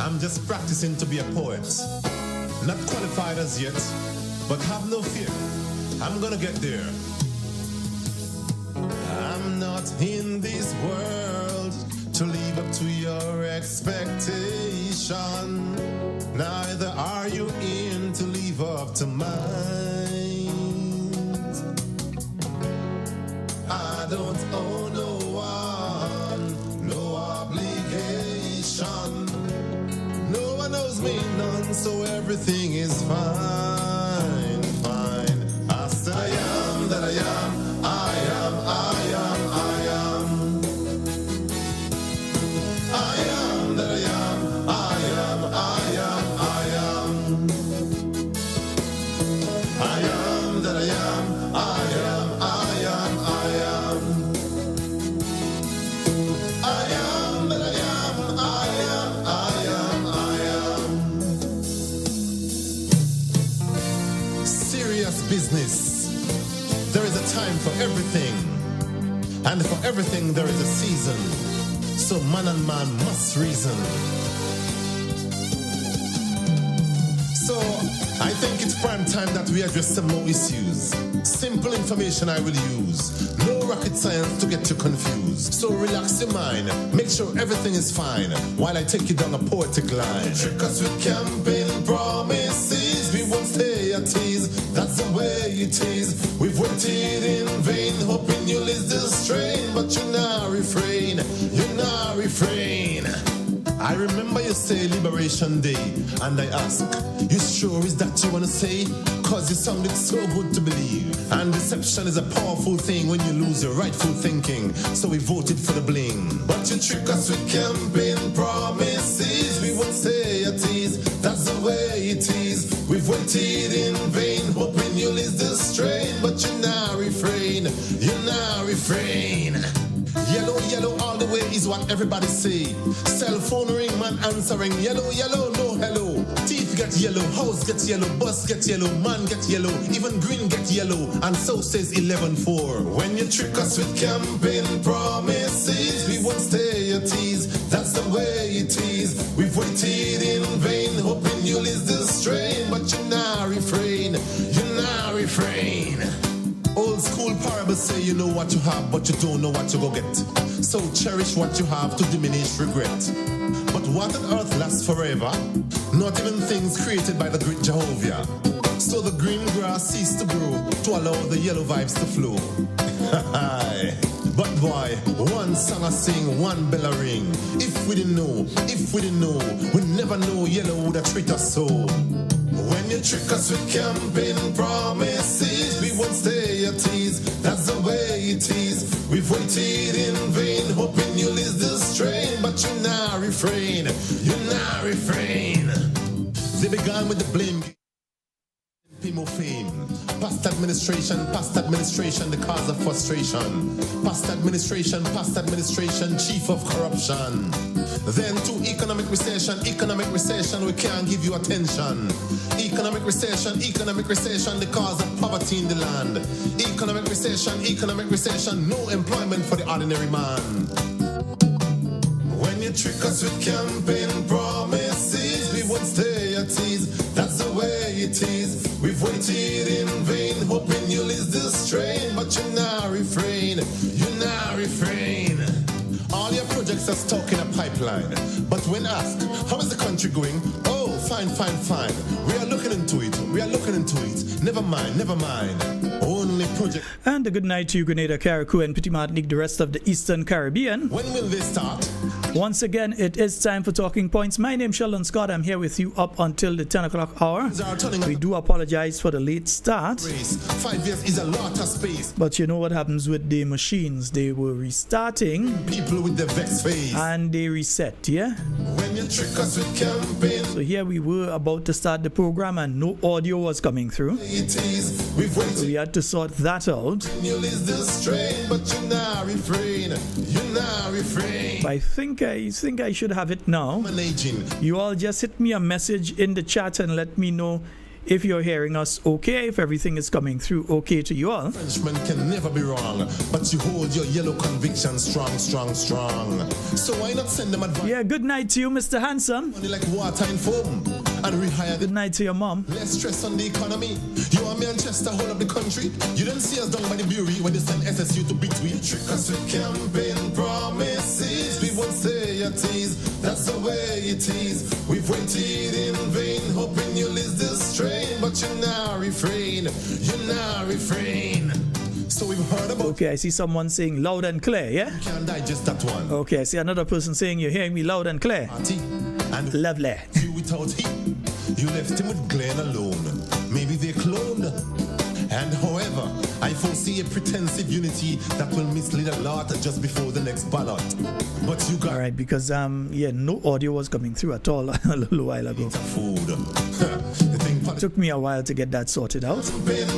I'm just practicing to be a poet. Not qualified as yet, but have no fear. I'm gonna get there. I'm not in this world to live up to your expectation. Neither are you in to live up to mine. I don't owe no one, no obligation. No one owes me none, so everything is fine, fine. I said I am that I am, I am, I am, I am. I am that I am, I am, I am, I am. I am that I am, I am, I am, I am. I am that I am, I am, I am, I am. Serious business. There is a time for everything, and for everything there is a season. So man and man must reason. So I think it's prime time that we address some more issues. Simple information I will use. No rocket science to get you confused. So relax your mind, make sure everything is fine, while I take you down a poetic line. Trick us with campaign promises, we won't stay at ease. That's the way it is. We've waited in vain, hoping you'll ease the strain, but you now refrain, you now refrain. I remember you say Liberation Day, and I ask, you sure is that you wanna say? Cause you sounded so good to believe. And deception is a powerful thing when you lose your rightful thinking. So we voted for the bling. But you trick us with campaign promises, we won't stay at ease. That's the way it is. We've waited in vain, hoping you'll ease the strain, but you now refrain, you now refrain. Yellow, yellow all the way is what everybody say. Cell phone ring, man answering. Yellow, yellow, no hello. Teeth get yellow, house get yellow, bus get yellow, man get yellow, even green get yellow, and so says 11-4. When you trick us with campaign promises, we won't stay at ease. That's the way it is. We've waited in vain, hoping you'll ease the strain, but you now refrain, you now refrain. Old school parables say you know what you have, but you don't know what you go get. So cherish what you have to diminish regret. But what on earth lasts forever? Not even things created by the great Jehovah. So the green grass ceased to grow to allow the yellow vibes to flow. But boy, one song I sing, one bell I ring. If we didn't know, we'd never know yellow would have treated us so. When you trick us with campaign promises, we won't stay at ease. That's the way it is. We've waited in vain, hoping you'll ease the strain, but you now refrain, you now refrain. They began with the blame. People fame. Past administration, the cause of frustration. Past administration, chief of corruption. Then to economic recession, we can't give you attention. Economic recession, the cause of poverty in the land. Economic recession, no employment for the ordinary man. When you trick us with campaign promises, we won't stay at ease. That's the way it is. We've waited in vain, hoping you'll ease the strain, but you now refrain, you now refrain. All your projects are stuck in a pipeline, but when asked, how is the country going? Oh, fine. We are looking into it. Never mind. Only project. And a good night to you, Grenada, Carriacou, and Petit Martinique, the rest of the Eastern Caribbean. When will they start? Once again, it is time for Talking Points. My name is Sheldon Scott. I'm here with you up until the 10 o'clock hour. We do apologize for the late start. 5 years is a lot of space. But you know what happens with the machines? They were restarting. People with the vexed face. And they reset, yeah? When you trick us with campaign. So here we were about to start the program and no audio was coming through. So we had to sort that out. I think I should have it now. You all just hit me a message in the chat and let me know if you're hearing us okay, if everything is coming through okay to you all. Frenchman can never be wrong, but you hold your yellow conviction strong, strong, strong. So why not send them advice? Yeah, good night to you, Mr. Handsome. Money like water and foam, and rehire Good night to your mom. Less stress on the economy. You and Manchester, whole of the country. You don't see us down by the brewery when you send SSU to between. Trick us with campaign promises. We won't say a tease. That's the way it is. We've waited in vain, hoping you'll ease the strain, but you now refrain. You now refrain. So we've heard about. Okay, I see someone saying loud and clear, yeah? You can't digest that one. Okay, I see another person saying you're hearing me loud and clear. Party and Lovely. you without him. You left him with Glenn alone. Maybe they cloned. And however, I foresee a pretensive unity that will mislead a lot just before the next ballot. But you got All right, because no audio was coming through at all a little while ago. food. The thing It took me a while to get that sorted out.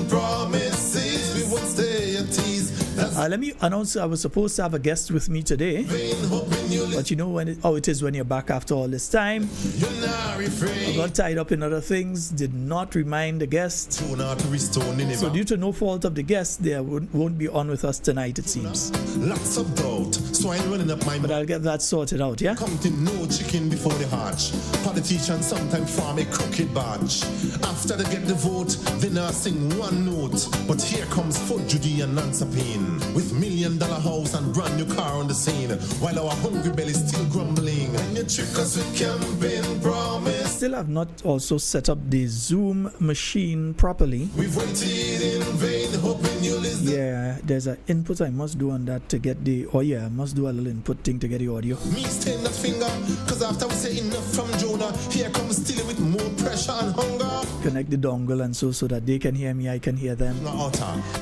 promises, we won't stay at ease. That's Let me announce I was supposed to have a guest with me today, vain, hoping you'll but you know how it is when you're back after all this time. you now refrain. Got tied up in other things, did not remind the guest. Do not restore Nineveh. So due to no fault of the guest, they won't be on with us tonight, it seems. Lots of doubt, so I'm running up my But I'll get that sorted out, yeah? Counting no chicken before the hatch. Politicians sometimes farm a crooked batch. After they get the vote, they now sing one note. But here comes Fort Judy and Nancy Payne with $1 million house and brand new car on the scene, while our hungry belly's still grumbling. And you trick us with campaign promise. Still have not also set up the Zoom machine properly. We've waited in vain, hoping you'll listen. Yeah, there's an input I must do on that to get the, I must do a little input thing to get the audio. Me stain that finger, cause after we say enough from Jonah, here comes still with more pressure and hunger. Connect the dongle and so that they can hear me, I can hear them.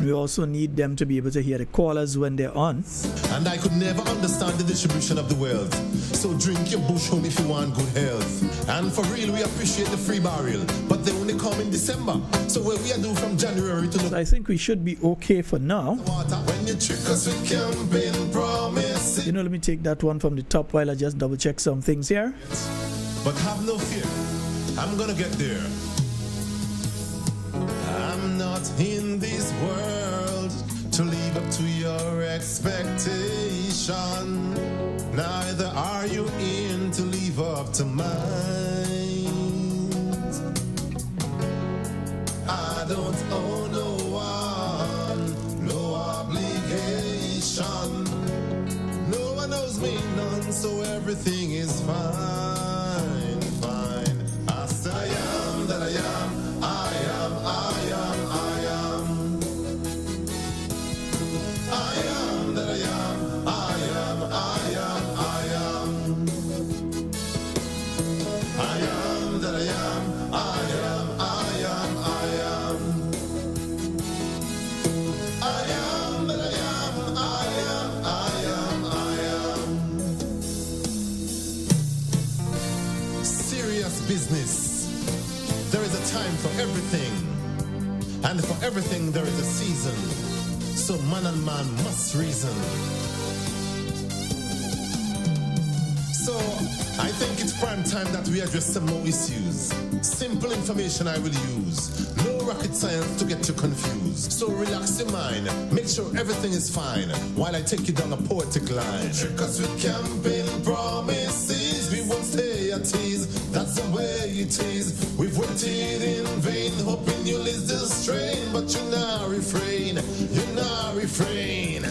We also need them to be able to hear the callers when they're on. And I could never understand the distribution of the wealth. So drink your bush home if you want good health. And for real, we appreciate the free barrel, but they only come in December. So what we are do from January to So I think we should be okay for now. water when you trick us with campaign promises. Let me take that one from the top while I just double check some things here. But have no fear, I'm gonna get there. I'm not in this world to live up to your expectation. Neither are you in to live up to mine. I don't owe no one, no obligation. No one owes me none, so everything is fine, fine. I said I am that I am, I am, I am, I am. I am that I am, I am, I am, I am. I am that I am, I am, I am, I am. I am that I am, I am, I am, I am. Serious business. There is a time for everything, and for everything there is a season. So man and man must reason. So I think it's prime time that we address some more issues. Simple information I will use. No rocket science to get you confused. So relax your mind, make sure everything is fine, while I take you down a poetic line. Trick us with campaign promises, we won't stay at ease. That's the way it is. We've waited in vain, hoping you'll ease the strain, but you now refrain, you now refrain.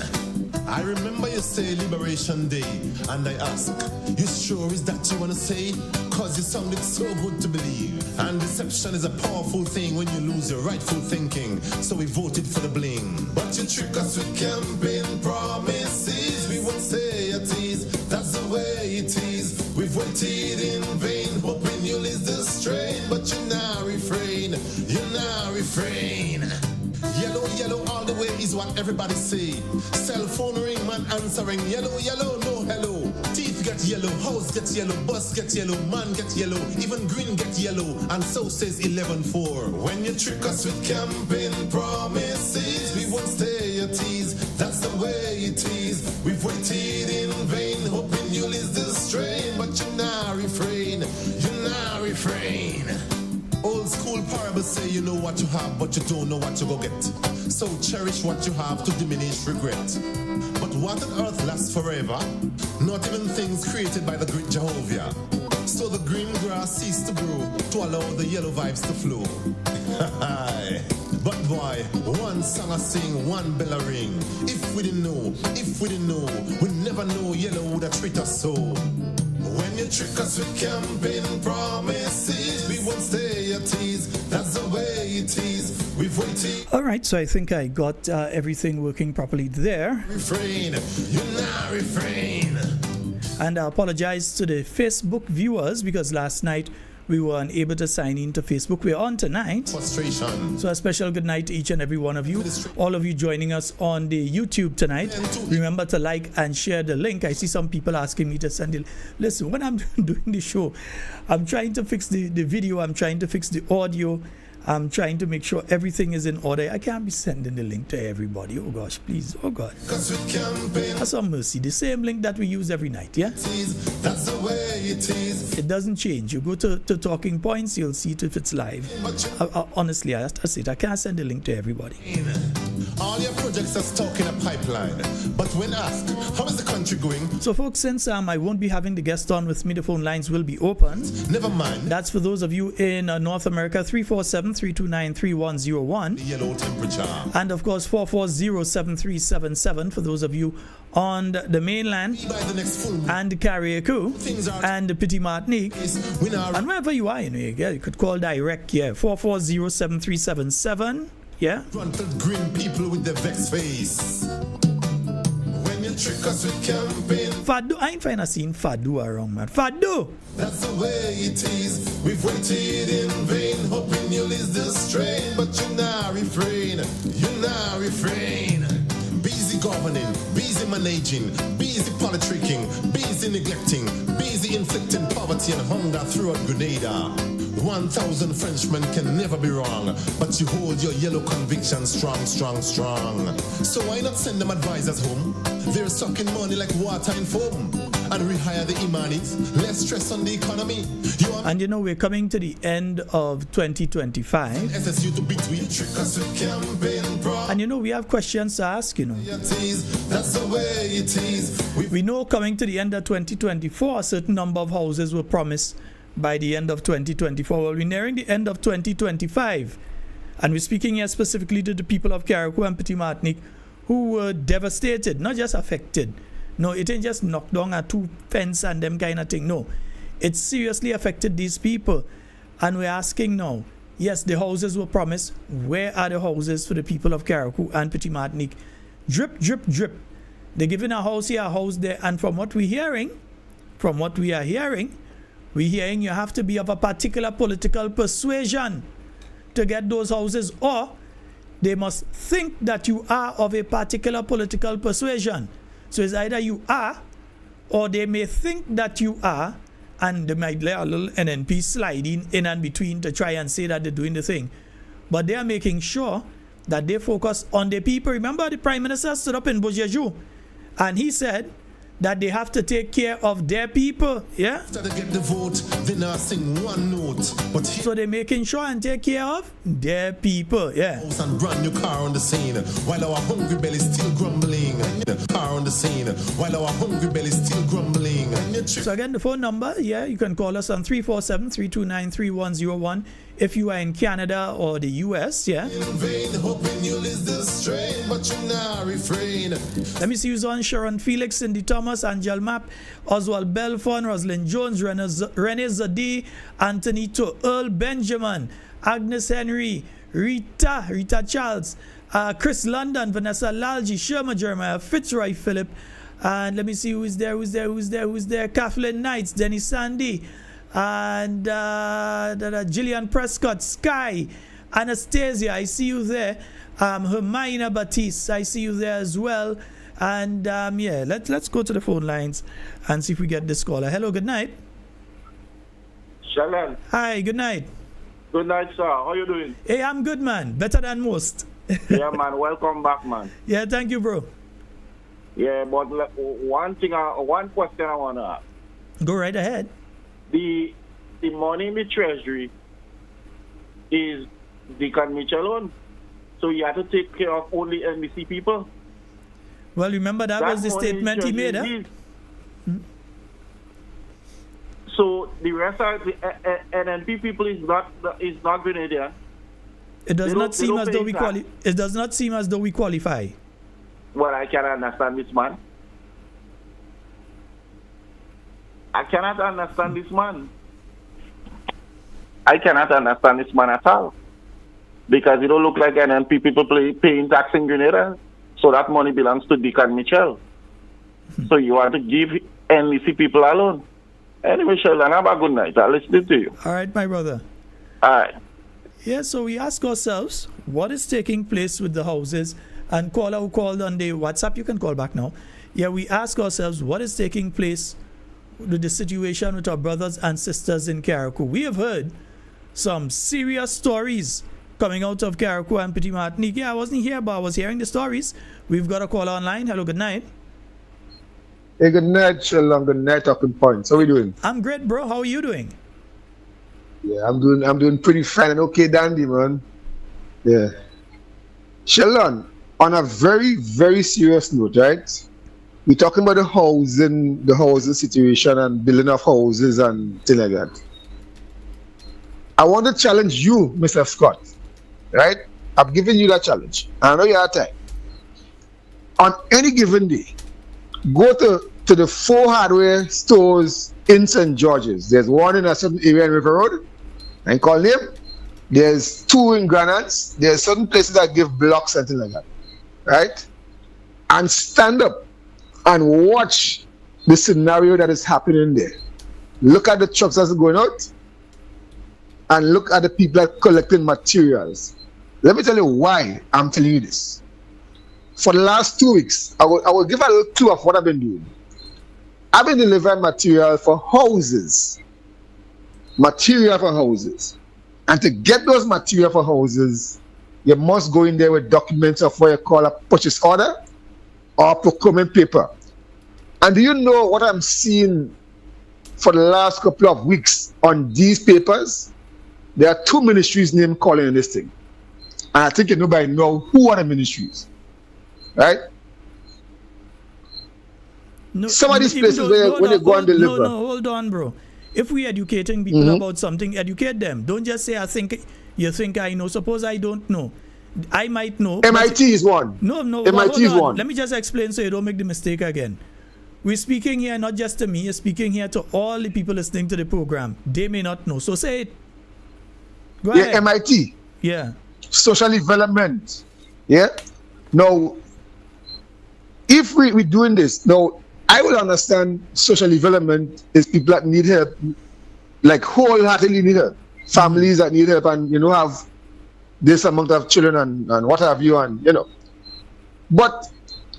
I remember you say Liberation Day, and I ask, you sure is that you wanna say? Cause you sounded so good to believe. And deception is a powerful thing when you lose your rightful thinking. So we voted for the bling. But you trick us with campaign promises, we won't stay at ease. That's the way it is. We've waited in vain, hoping you'll ease the strain, but you now refrain, you now refrain. Yellow, yellow all the way is what everybody say. Cell phone ring, man answering. Yellow, yellow, no hello. Teeth get yellow, house get yellow, bus get yellow, man get yellow, even green get yellow, and so says 11-4. When you trick us with campaign promises, we won't stay at ease. That's the way it is. We've waited in vain, hoping you'll ease the strain, but you now refrain, you now refrain. Old school parable say you know what you have, but you don't know what you go get. So cherish what you have to diminish regret. But what on earth lasts forever? Not even things created by the great Jehovah. So the green grass ceased to grow to allow the yellow vibes to flow. But boy, one song I sing, one bell I ring. If we didn't know, we never know yellow would have treated us so. When you trick us with campaign promises, we won't stay at ease. That's the way it is. We've waited. All right, so I think I got everything working properly there. Refrain, you now refrain. And I apologize to the Facebook viewers because last night we were unable to sign in to Facebook. We're on tonight. Frustration. So a special good night to each and every one of you. All of you joining us on the YouTube tonight. Remember to like and share the link. I see some people asking me to send it. Listen, when I'm doing the show, I'm trying to fix the video. I'm trying to fix the audio. I'm trying to make sure everything is in order. I can't be sending the link to everybody. Oh gosh, please. Oh God. Have some mercy. The same link that we use every night, yeah? That's the way it is. It doesn't change. You go to Talking Points, you'll see it if it's live. Honestly, that's it. I can't send the link to everybody. All your projects are stuck in a pipeline. But when asked, how is the country going? So folks, since I won't be having the guest on with me, the phone lines will be open. Never mind. That's for those of you in North America, 347-329-3101. The yellow temperature. And of course, 440-7377 for those of you on the mainland and Carriacou and the Petit Martinique. And wherever you are, you could call direct, 440-7377. Yeah. Fronted green people with the vexed face. When you trick us with campaign. Fadu, I ain't find a scene Fadu around, man. Fadu! That's the way it is. We've waited in vain, hoping you'll ease the strain. But you now refrain. Busy governing, busy managing, busy politicking, busy neglecting, busy inflicting poverty and hunger throughout Grenada. 1,000 Frenchmen can never be wrong, but you hold your yellow conviction strong. So why not send them advisors home? They're sucking money like water in foam. And rehire the Imanis, less stress on the economy. And we're coming to the end of 2025. SSU to between trick us with campaign. And we have questions to ask, That's the way it is. We know coming to the end of 2024, a certain number of houses were promised by the end of 2024. Well, we're nearing the end of 2025. And we're speaking here specifically to the people of Carriacou and Petit Martinique who were devastated, not just affected. No, it ain't just knocked down a two fence and them kind of thing. No, it seriously affected these people. And we're asking now, yes, the houses were promised. Where are the houses for the people of Carriacou and Petit Martinique? Drip, drip, drip. They're giving a house here, a house there. And from what we are hearing, you have to be of a particular political persuasion to get those houses, or they must think that you are of a particular political persuasion. So it's either you are, or they may think that you are, and they might let a little NNP sliding in and between to try and say that they're doing the thing. But they are making sure that they focus on the people. Remember, the Prime Minister stood up in Bojaju, and he said that they have to take care of their people, yeah? After they get the vote, they now sing one note. But so they're making sure and take care of their people, yeah. And brand new car on the scene, while our hungry belly still grumbling. Car on the scene, while our hungry belly still grumbling. So again, the phone number, you can call us on 347-329-3101 if you are in Canada or the US, yeah. In vain, hoping you'll ease the strain, but you now refrain. Let me see who's on. Sharon Felix, Cindy Thomas, Angel Mapp, Oswald Belfon, Rosalind Jones, Renee Zadie, Anthony To, Earl Benjamin, Agnes Henry, Rita Charles, Chris London, Vanessa Lalji, Sherma Jeremiah, Fitzroy Philip, and let me see who's there. Kathleen Knights, Denny Sandy, and Gillian Prescott, Sky, Anastasia, I see you there. Hermina Batiste, I see you there as well. And let's go to the phone lines and see if we get this caller. Hello, good night. Sheldon. Hi, good night. Good night, sir. How you doing? Hey, I'm good, man. Better than most. Yeah, man. Welcome back, man. Yeah, thank you, bro. Yeah, but one question I want to ask. Go right ahead. The money in the treasury is Deacon Mitchell on. So he had to take care of only NBC people. Well, remember that was the statement he made, eh? So the rest of the NNP people is not Grenadian. It does not seem as though it does not seem as though we qualify. Well, I cannot understand this man. I cannot understand this man. I cannot understand this man at all. Because it don't look like NNP people paying tax in Grenada. So that money belongs to Deacon Mitchell. So you want to give NBC people alone. Anyway, Sheldon, have a good night. I'll listen to you. All right, my brother. All right. Yeah, so we ask ourselves, what is taking place with the houses? And caller who called on the WhatsApp, you can call back now. Yeah, we ask ourselves, what is taking place with the situation with our brothers and sisters in Carriacou? We have heard some serious stories coming out of Carriacou and Petit Martinique. Yeah, I wasn't here, but I was hearing the stories. We've got a caller online. Hello, good night. Hey, good night, Sheldon. Good night, Talking Points. How are we doing? I'm great, bro. How are you doing? Yeah, I'm doing pretty fine and okay, dandy, man. Yeah. Sheldon, on a very, very serious note, right? We're talking about the housing situation and building of houses and things like that. I want to challenge you, Mr. Scott, right? I'm giving you that challenge. I know you have time. On any given day, go to the 4 hardware stores in St. George's. There's one in a certain area in River Road, and call name. There's 2 in Grenada. There's certain places that give blocks and things like that, right? And stand up and watch the scenario that is happening there. Look at the trucks that's going out, and look at the people that are collecting materials. Let me tell you why I'm telling you this. For the last 2 weeks, I will give a little clue of what I've been doing. I've been delivering material for houses. And to get those material for houses, you must go in there with documents of what you call a purchase order or procurement paper. And do you know what I'm seeing for the last couple of weeks on these papers? There are 2 ministries named calling in this thing. And I think you know by now who are the ministries. Right? No, some of these places when they go and deliver. No, hold on, bro. If we educating people about something, educate them. Don't just say, you think I know. Suppose I don't know. I might know. MIT is one. No. MIT is one. Let me just explain so you don't make the mistake again. We're speaking here not just to me, you're speaking here to all the people listening to the program. They may not know. So say it. Go ahead. MIT. Yeah. Social development. Yeah. Now, if we're doing this, now, I will understand social development is people that need help, like wholeheartedly need help. Families that need help and, have this amount of children and what have you, and, But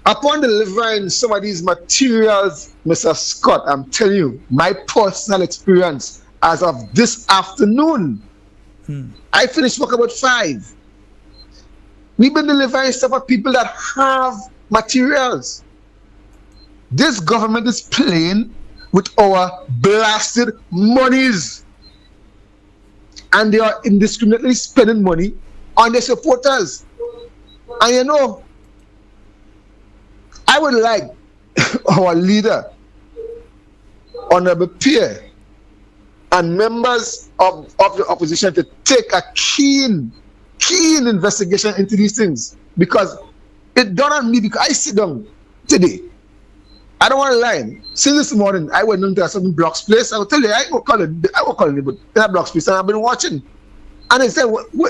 upon delivering some of these materials, Mr. Scott, I'm telling you, my personal experience as of this afternoon, I finished work about 5. We've been delivering stuff for people that have materials. This government is playing with our blasted monies. And they are indiscriminately spending money on their supporters. And I would like our leader, Honorable Pierre, and members of the opposition to take a keen investigation into these things. Because it dawned on me, because I sit down today. I don't want to lie. Since this morning, I went into a certain Block's place. I will tell you, I won't call it, but that Block's place, and I've been watching. And they said,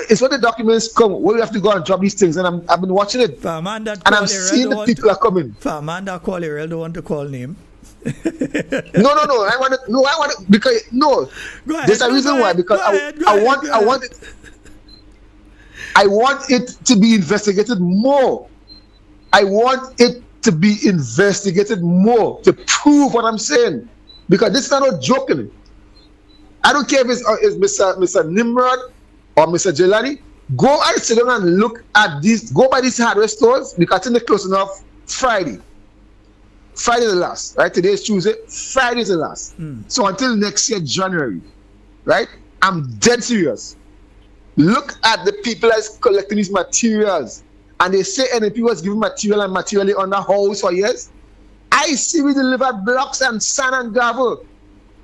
it's when the documents come, where we have to go and drop these things. And I've been watching it. And I'm seeing the people are coming. Amanda call Ariel, don't want to call name. No. I want it because no. There's a reason why. Because I want it to be investigated more. I want it to be investigated more to prove what I'm saying, because this is not a joking. I don't care if it's Mr. Nimrod or Mr. Jelani. Go and sit down and look at these. Go by these hardware stores, because I think they're close enough. Friday the last, right? Today is Tuesday. Friday is the last. So until next year, January, right? I'm dead serious. Look at the people that's collecting these materials. And they say NAP was giving material and materially on the house for years. I see we deliver blocks and sand and gravel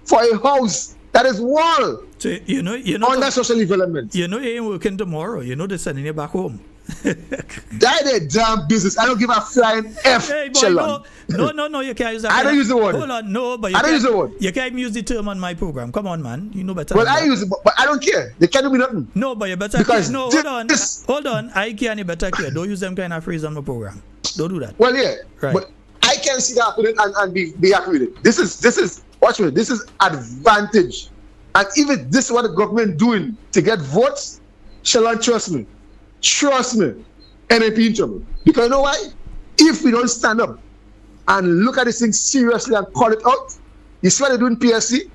for a house that is wall. So, you know, under social development. You know, you ain't working tomorrow. You know, they're sending you back home. That is a damn business. I don't give a flying F. Hey, boy, no, you can't use that. I don't use the word. Hold on, no, but I don't use the word. You can't use the term on my program. Come on, man. You know better. Well, I use it, but I don't care. They can't do me nothing. No, but you better because care. No, hold on. I can, you better care. Don't use them kind of phrase on my program. Don't do that. Well, yeah. Right. But I can see that happening and be happy with it. This is watch me. This is advantage. And even this is what the government doing to get votes, Sheldon, trust me, NAP in trouble. Because you know why? If we don't stand up and look at this thing seriously and call it out, you see what they do in PSC?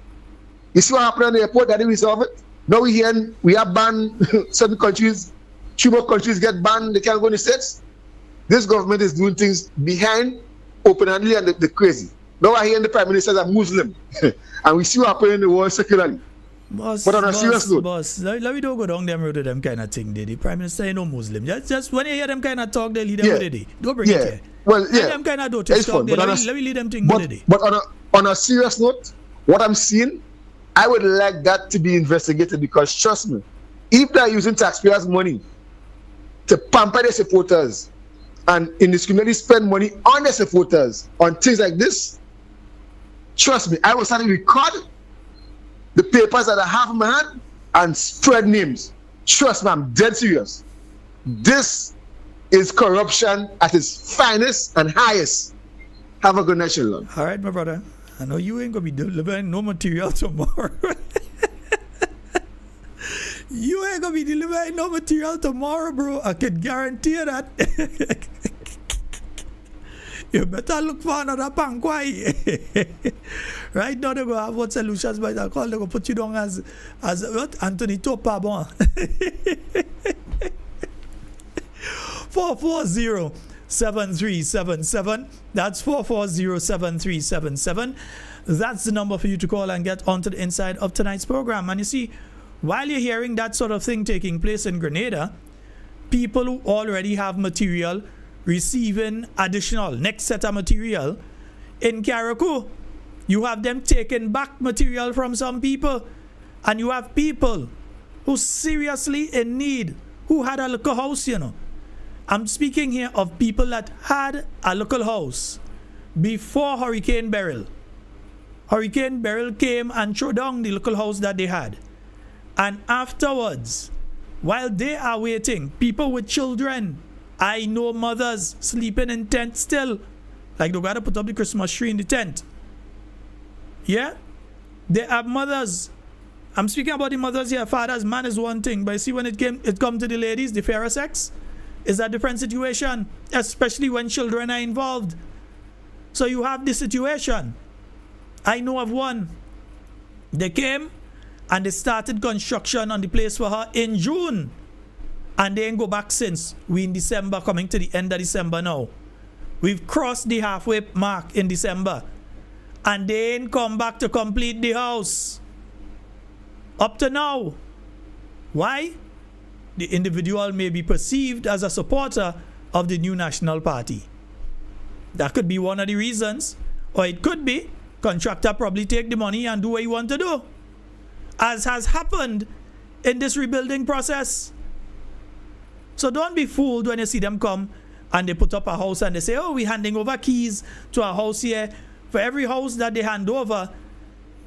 You see what happened on the airport that they resolve it? Now we have banned certain countries, 3 more countries get banned, they can't go in the States. This government is doing things behind, open-handedly, and the crazy. Now I hear the Prime Minister is a Muslim. And we see what happened in the world secularly. But on a serious note, let me don't go down them road with them kind of thing, did the Prime Minister ain't no Muslim. Just when you hear them kind of talk, they lead them with it. Don't bring it here. Well, yeah. Let them kind of do it. Let me lead them thing with it. But on a serious note, what I'm seeing, I would like that to be investigated because trust me, if they're using taxpayers' money to pamper their supporters and indiscriminately spend money on their supporters on things like this, trust me, I will start to record the papers that I have in my hand and spread names. Trust me, I'm dead serious. This is corruption at its finest and highest. Have a good night, Sheldon. All right, my brother. I know you ain't going to be delivering no material tomorrow. You ain't going to be delivering no material tomorrow, bro. I can guarantee you that. You better look for another pankwai. Right now, they're going to have what solutions, but they're going to put you down as what? Anthony Topa, bon. 440-7377. That's 440-7377. That's the number for you to call and get onto the inside of tonight's program. And you see, while you're hearing that sort of thing taking place in Grenada, people who already have material receiving additional next set of material in Carriacou. You have them taking back material from some people, and you have people who seriously in need, who had a local house, you know. I'm speaking here of people that had a local house before Hurricane Beryl. Hurricane Beryl came and threw down the local house that they had. And afterwards, while they are waiting, people with children, I know mothers sleeping in tents still. Like they gotta put up the Christmas tree in the tent. Yeah? There are mothers. I'm speaking about the mothers here. Fathers, man is one thing. But you see when it come to the ladies, the fairer sex, is a different situation. Especially when children are involved. So you have this situation. I know of one. They came and they started construction on the place for her in June. And they ain't go back since. We in December, coming to the end of December now. We've crossed the halfway mark in December. And they ain't come back to complete the house. Up to now. Why? The individual may be perceived as a supporter of the new National Party. That could be one of the reasons. Or it could be contractor probably take the money and do what you want to do. As has happened in this rebuilding process. So don't be fooled when you see them come and they put up a house and they say, oh, we're handing over keys to a house here. For every house that they hand over,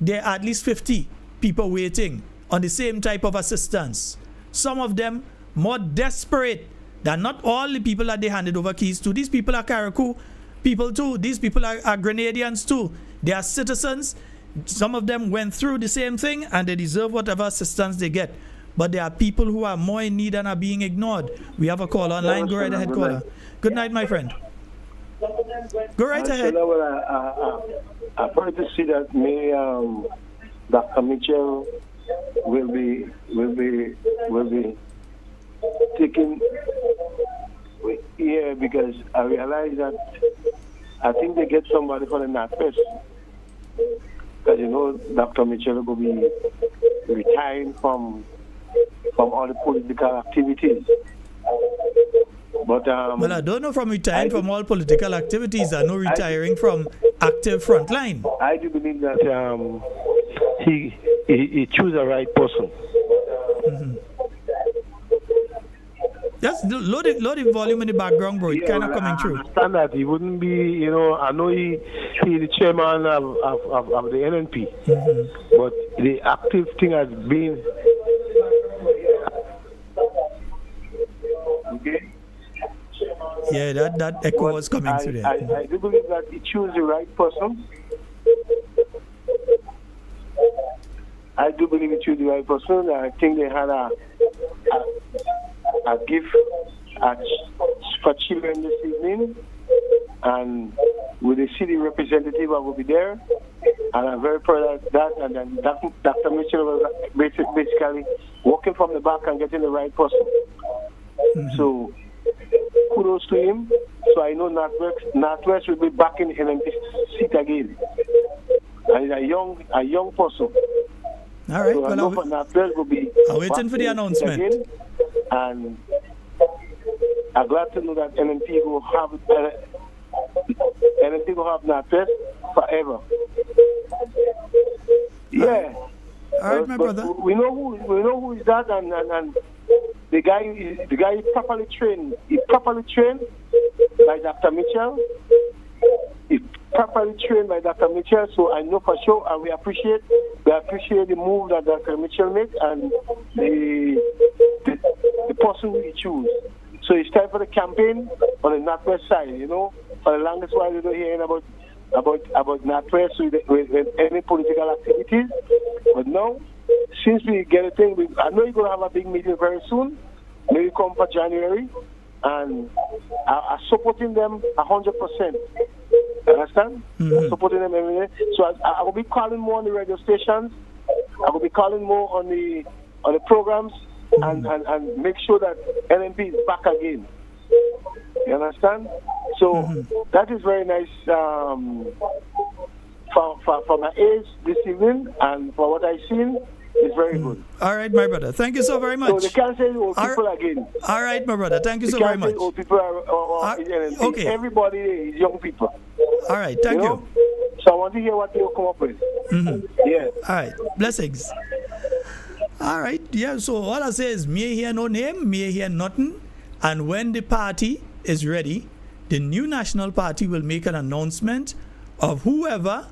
there are at least 50 people waiting on the same type of assistance. Some of them more desperate than not all the people that they handed over keys to. These people are Carriacou people too. These people are Grenadians too. They are citizens. Some of them went through the same thing and they deserve whatever assistance they get. But there are people who are more in need and are being ignored. We have a call online. Go right ahead, caller. Good night, my friend. Go right ahead. I pray to see that Dr. Mitchell will be taking. Yeah, because I realize that I think they get somebody for the Northwest. Because Dr. Mitchell will be retiring from from all the political activities. But well, I don't know from retiring from all political activities. I know retiring from active frontline. I do believe that he chose the right person. Mm-hmm. Just load the volume in the background, bro. It's kind of coming through. I understand that he wouldn't be, I know he's the chairman of the NNP, but the active thing has been. Okay. Yeah, that echo was coming through there. I do believe that he chose the right person. I do believe he chose the right person. I think they had a gift for children this evening, and with the city representative, I will be there, and I'm very proud of that. And then Dr. Mitchell was basically walking from the back and getting the right person. So kudos to him. So I know Northwest will be back in this seat again, and he's a young person. All right. So well, Northwest will be. I'm waiting for the announcement. Again, and I'm glad to know that NNP will have Northwest forever. Yeah. All right, my brother. We know who is that, and the guy is properly trained. He's properly trained by Dr. Mitchell. He's properly trained by Dr. Mitchell, so I know for sure, and we appreciate the move that Dr. Mitchell made and the person we choose. So it's time for the campaign on the Northwest side. For the longest while we don't hear about Northwest with any political activities, but now since we get a thing, I know you're going to have a big meeting very soon. Maybe come for January, and I'm supporting them 100%. Understand? I'm supporting them every day. So I will be calling more on the radio stations. I will be calling more on the programs, and make sure that NNP is back again. You understand? So that is very nice for my age this evening, and for what I've seen. It's very good. All right, my brother. Thank you so very much. So they can't say old people again. All right, my brother. Thank you so very much. Old people are okay. Everybody is young people. All right, thank you. So I want to hear what they'll come up with. Yeah. All right, blessings. All right, yeah. So all I say is, me hear no name, me hear nothing. And when the party is ready, the new National Party will make an announcement of whoever,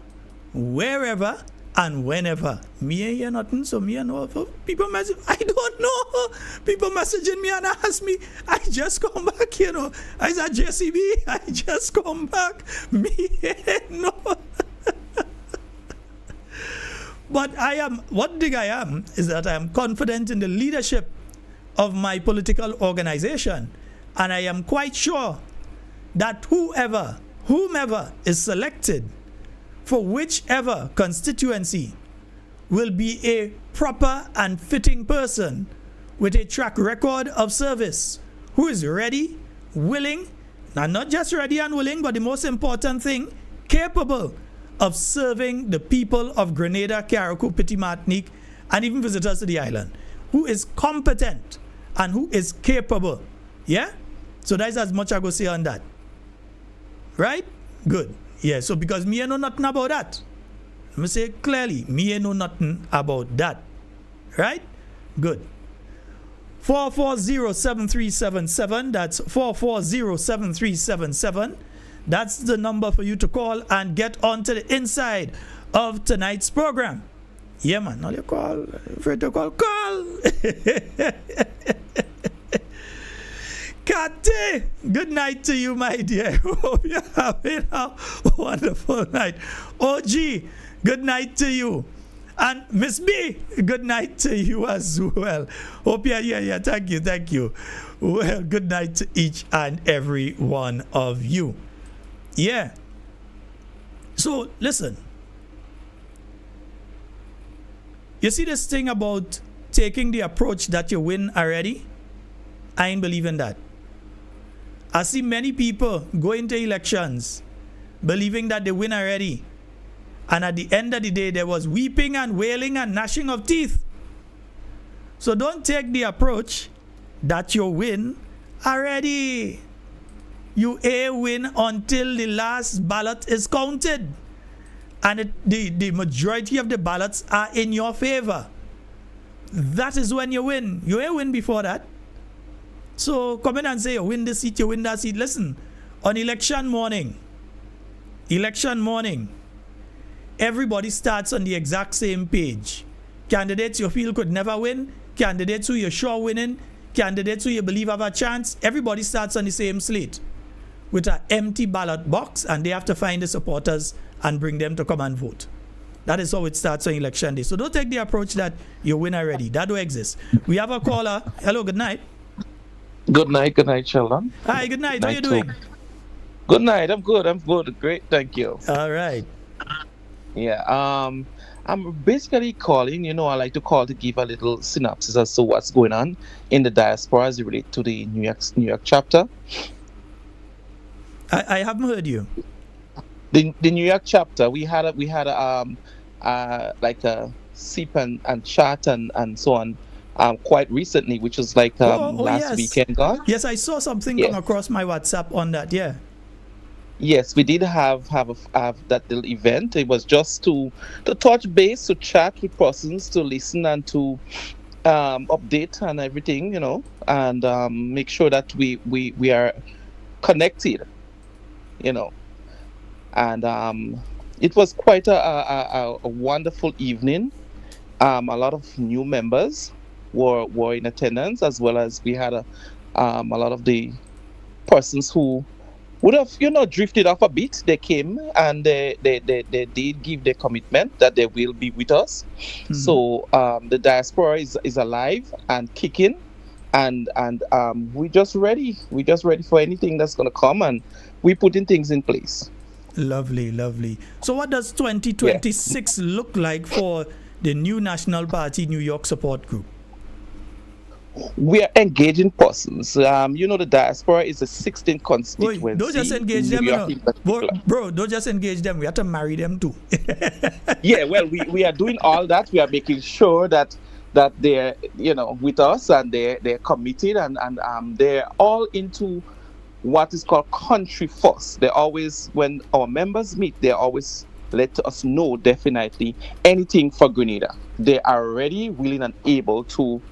wherever, and whenever. Me ain't hear nothing, so me and know people message. I don't know. People messaging me and ask me. I just come back, I said JCB. I just come back. Me ain't know. But what I am is that I am confident in the leadership of my political organization, and I am quite sure that whomever is selected for whichever constituency will be a proper and fitting person with a track record of service, who is ready, willing, and not just ready and willing, but the most important thing, capable of serving the people of Grenada, Carriacou, Petit Martinique, and even visitors to the island, who is competent and who is capable. Yeah? So that's as much I go say on that. Right? Good. Yeah, so because me know nothing about that. Let me say clearly, me know nothing about that. Right? Good. 440-7377. That's 440-7377. That's the number for you to call and get onto the inside of tonight's program. Yeah, man. All you call. Afraid to call. Call. Kate, good night to you, my dear. Hope you're having a wonderful night. OG, good night to you. And Miss B, good night to you as well. Hope you're here. Yeah, thank you. Well, good night to each and every one of you. Yeah. So, listen. You see this thing about taking the approach that you win already? I ain't believing that. I see many people go into elections believing that they win already. And at the end of the day, there was weeping and wailing and gnashing of teeth. So don't take the approach that you win already. You a win until the last ballot is counted. And the majority of the ballots are in your favor. That is when you win. You ain't win before that. So come in and say you win this seat, you win that seat. Listen, on election morning, everybody starts on the exact same page. Candidates you feel could never win, candidates who you're sure winning, candidates who you believe have a chance, everybody starts on the same slate with an empty ballot box, and they have to find the supporters and bring them to come and vote. That is how it starts on election day. So don't take the approach that you win already. That don't exist. We have a caller. Hello, good night. Good night, Sheldon. Hi, good night. How are you doing? Good night. I'm good. Great, thank you. All right. Yeah. I'm basically calling. I like to call to give a little synopsis as to what's going on in the diaspora as it relates to the New York chapter. I haven't heard you. The New York chapter. We had like a sip and chat and so on. Quite recently, which was like last yes. weekend gone. Yes, I saw something come across my WhatsApp on that. Yeah. Yes, we did have that little event. It was just to touch base, to chat with persons, to listen and to update and everything, and make sure that we are connected, and it was quite a wonderful evening. A lot of new members were in attendance, as well as we had a lot of the persons who would have drifted off a bit. They came and they did give their commitment that they will be with us. Mm-hmm. So the diaspora is alive and kicking, and we just ready for anything that's going to come, and we're putting things in place. Lovely. So what does 2026 look like for the new National Party New York support group? We are engaging persons. The diaspora is a 16th constituency. Wait, don't just engage them, bro. Don't just engage them. We have to marry them too. Yeah, well, we are doing all that. We are making sure that they're with us, and they're committed, and they're all into what is called country first. They always, when our members meet, they always let us know definitely anything for Grenada. They are ready, willing, and able to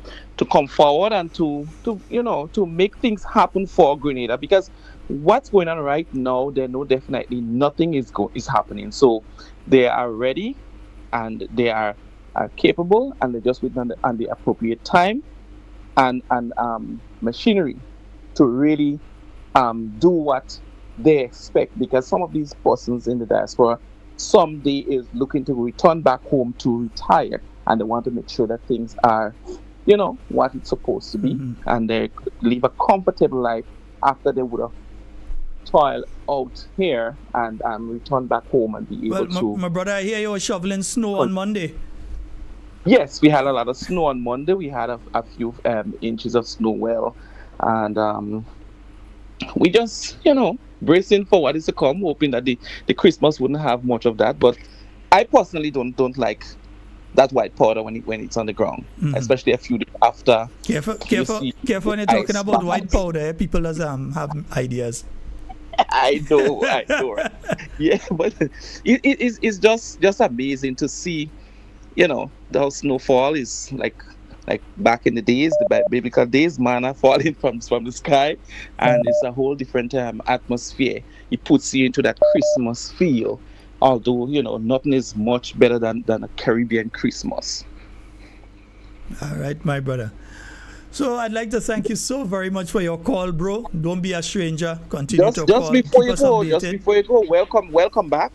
come forward and to make things happen for Grenada, because what's going on right now, they know definitely nothing is happening. So they are ready, and they are capable, and they just waiting on the appropriate time and machinery to really do what they expect, because some of these persons in the diaspora someday is looking to return back home to retire, and they want to make sure that things are what it's supposed to be, mm-hmm. and they live a comfortable life after they would have toiled out here and return back home and be able to. My brother, I hear you were shoveling snow on Monday. Yes, we had a lot of snow on Monday. We had a few inches of snow, and we just bracing for what is to come, hoping that the Christmas wouldn't have much of that. But I personally don't like that white powder when it's on the ground, mm-hmm. especially a few days after. Careful when you're talking about white powder. People does have ideas. I know. Yeah, but it's just amazing to see, the snowfall is like back in the days, the biblical days, manna falling from the sky, and it's a whole different atmosphere. It puts you into that Christmas feel. Although, nothing is much better than a Caribbean Christmas. All right, my brother. So I'd like to thank you so very much for your call, bro. Don't be a stranger. Continue to call. Just before you go, welcome back.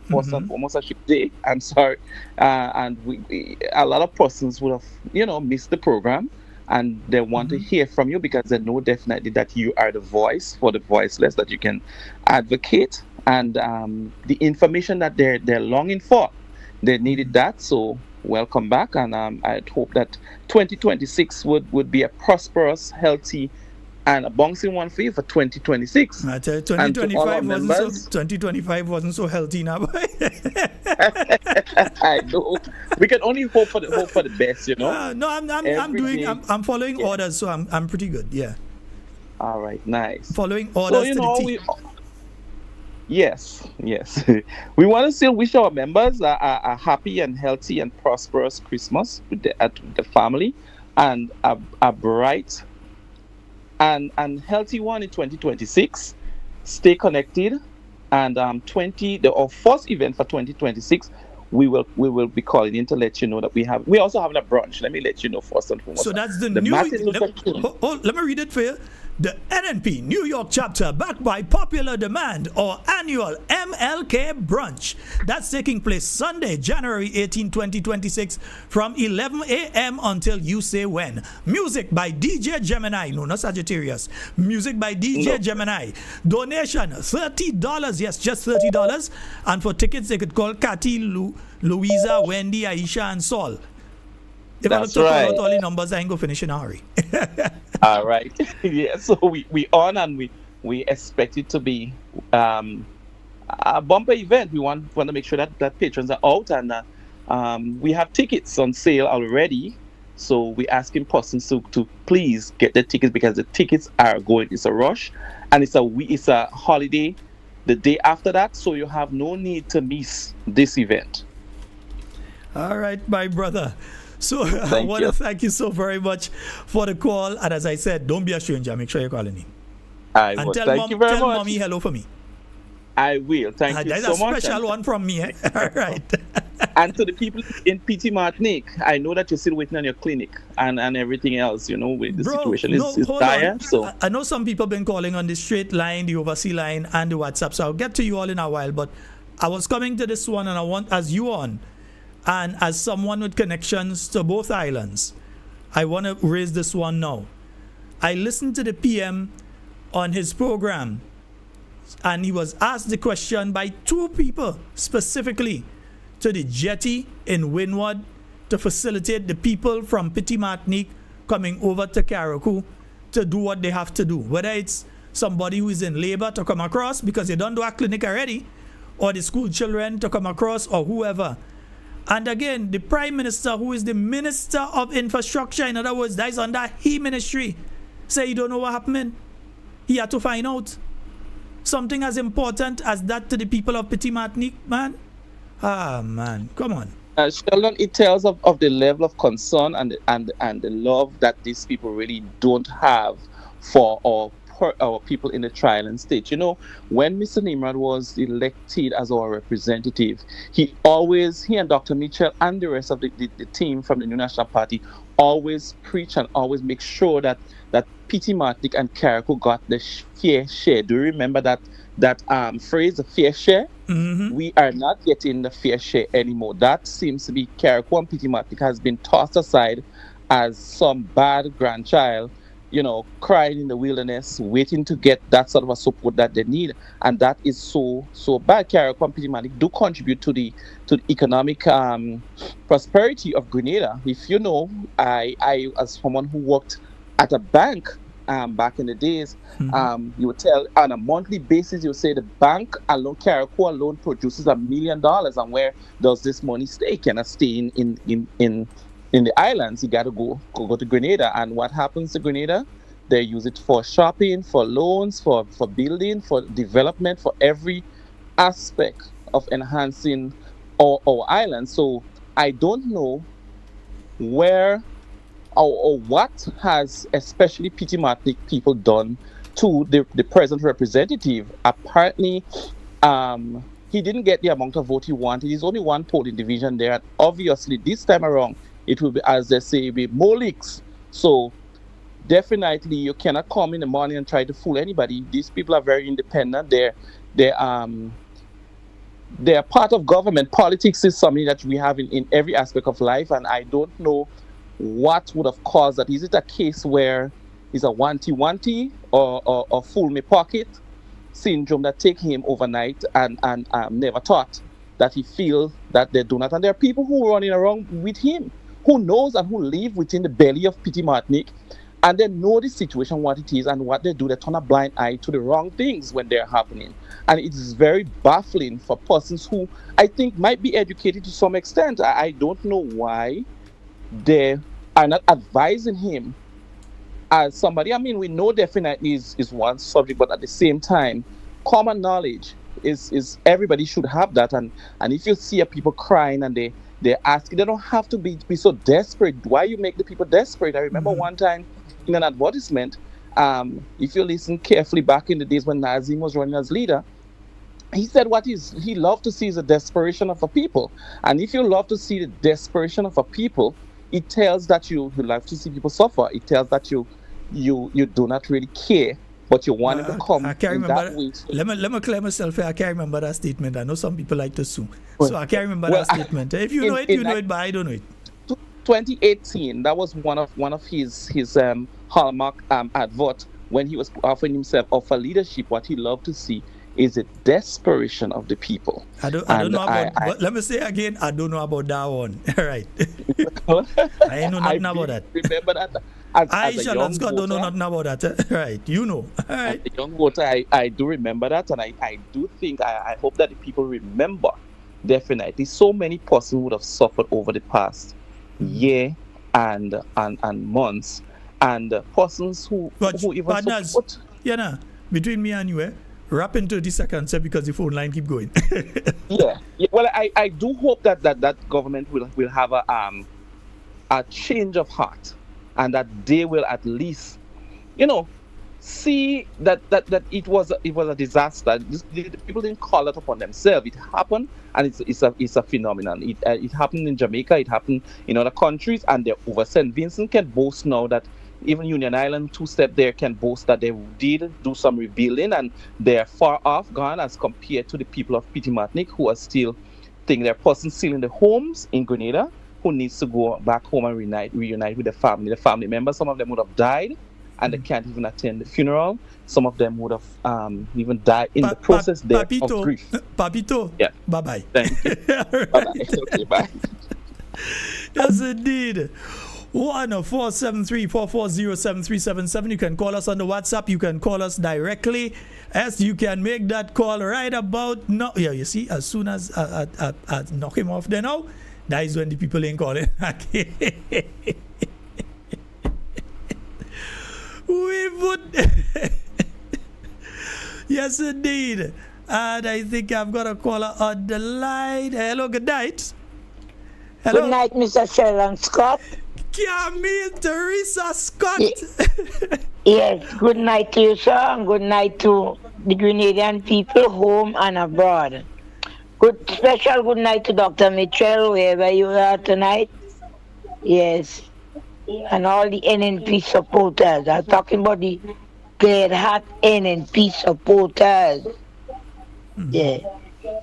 First and foremost, a ship day. I'm sorry. And a lot of persons would have, missed the program, and they want to hear from you, because they know definitely that you are the voice for the voiceless, that you can advocate. And the information that they're longing for, they needed that. So welcome back, and I hope that 2026 would be a prosperous, healthy and a bouncing one for you for 2026. I tell you, And to all our 2025 wasn't so healthy now. I know. We can only hope for the best, you know. No, I'm following Yeah. orders, so I'm pretty good. Yeah, All right, nice. following orders So you to know the T. Yes. We want to still wish our members a happy and healthy and prosperous Christmas with the family, and a bright and healthy one in 2026. Stay connected, and our first event for 2026. We will be calling in to let you know that we also having a brunch. Let me let you know first and foremost. So that's the Martin Luther King. let me read it for you. The NNP New York chapter, backed by popular demand, or annual MLK brunch. That's taking place Sunday, January 18, 2026, from 11 a.m. until you say when. Music by DJ Gemini. No, not Sagittarius. Music by DJ Gemini. Donation $30. Yes, just $30. And for tickets, they could call Kathy, Louisa, Wendy, Aisha, and Saul. If I look to call out all the numbers, I ain't go finish in a hurry. All right. Yeah, so we on, and we expect it to be a bumper event. We want to make sure that patrons are out, and we have tickets on sale already. So we're asking persons to please get the tickets, because the tickets are going. It's a rush, and it's a holiday the day after that. So you have no need to miss this event. All right, my brother. So I want to thank you so very much for the call. And as I said, don't be a stranger. Make sure you're calling me. I will. Thank you very much. Tell mommy hello for me. I will. Thank you so much. That's a special one from me. All right. And to the people in PT Martinique, I know that you're still waiting on your clinic and everything else, you know, with the situation is dire. So I know some people been calling on the straight line, the overseas line, and the WhatsApp. So I'll get to you all in a while. But I was coming to this one, and I want, as you on, and as someone with connections to both islands, I want to raise this one now. I listened to the PM on his program, and he was asked the question by two people specifically to the jetty in Windward to facilitate the people from Petit Martinique coming over to Carriacou to do what they have to do. Whether it's somebody who is in labor to come across because they don't do a clinic already, or the school children to come across, or whoever. And again, the Prime Minister, who is the Minister of Infrastructure, in other words, that is under his ministry, say he don't know what happened. He had to find out. Something as important as that to the people of Petit Martinique, man. Ah, man, come on. Sheldon, it tells of the level of concern and the love that these people really don't have for our people in the tri-island state. You know, when Mr. Nimrod was elected as our representative, he and Dr. Mitchell and the rest of the team from the New National Party always preach and always make sure that Petit Martinique and Carriacou got the fair share. Do you remember that phrase, the fair share? Mm-hmm. We are not getting the fair share anymore. That seems to be Carriacou and Petit Martinique has been tossed aside as some bad grandchild, you know, crying in the wilderness, waiting to get that sort of a support that they need, and that is so bad. Carriacou and Petit Martinique do contribute to the economic prosperity of Grenada. If you know, I as someone who worked at a bank back in the days, you would tell on a monthly basis, you would say the bank alone, Carriacou alone, produces $1 million, and where does this money stay? Can it stay in the islands? You got to go to Grenada. And what happens to Grenada? They use it for shopping, for loans, for building, for development, for every aspect of enhancing our island. So I don't know where or what has especially Petit Martinique people done to the present representative. Apparently, he didn't get the amount of vote he wanted. There's only one polling division there. And obviously, this time around, it will be, as they say, be more leaks. So definitely, you cannot come in the morning and try to fool anybody. These people are very independent. They're part of government. Politics is something that we have in every aspect of life, and I don't know what would have caused that. Is it a case where it's a wanty or fool me pocket syndrome that take him overnight and never thought that he feel that they do not? And there are people who running around with him who knows and who live within the belly of Petit Martinique and they know the situation, what it is, and what they do. They turn a blind eye to the wrong things when they're happening. And it is very baffling for persons who I think might be educated to some extent. I don't know why they are not advising him as somebody. I mean, we know definitely is one subject, but at the same time, common knowledge is everybody should have that. And if you see a people crying and they ask, they don't have to be so desperate. Why you make the people desperate? I remember one time in an advertisement, if you listen carefully back in the days when Nazim was running as leader, he said he loved to see is the desperation of a people. And if you love to see the desperation of a people, it tells that you love to see people suffer. It tells that you do not really care, but you want to come I can't in remember. that way. Let me clear myself here. I can't remember that statement. I know some people like to sue. So I can't remember that statement. If you know it, you know it, but I don't know it. 2018, that was one of his hallmark advert when he was offering himself for leadership. What he loved to see is the desperation of the people. I don't know about. But let me say again, I don't know about that one. All right. I ain't know nothing about that. Remember that. I Sheldon Scott don't know nothing about that. Right. You know. All right. As a young voter, I do remember that, and I do think I hope that the people remember. Definitely, so many persons would have suffered over the past year and months, and persons who even partners, between me and you, wrap in 30 seconds because the phone line keep going. yeah. Well, I do hope that government will have a change of heart, and that they will at least, see that it was a disaster. The people didn't call it upon themselves. It happened, and it's a phenomenon. It happened in Jamaica. It happened in other countries, and they're over. St. Vincent can boast now that even Union Island, two-step there, can boast that they did do some rebuilding, and they're far off gone as compared to the people of Petit Martinique, who are still thinking they're persons still in the homes in Grenada, who needs to go back home and reunite with the family members. Some of them would have died, and they can't even attend the funeral. Some of them would have even died in the process of grief. Papito, yeah. Bye-bye. Thank you. Bye-bye. Okay, bye. Yes, indeed. 1-473-440-7377. You can call us on the WhatsApp. You can call us directly. As you can make that call right about now. Yeah, you see, as soon as I knock him off there now, that is when the people ain't calling. We would. Yes, indeed. And I think I've got a caller on the line. Hello, good night. Hello. Good night, Mr. Sheldon Scott. Camille Teresa Scott. Yes, good night to you, sir, and good night to the Grenadian people, home and abroad. Special good night to Dr. Mitchell, wherever you are tonight. Yes. And all the NNP supporters. I'm talking about the Glad Heart NNP supporters. Yeah.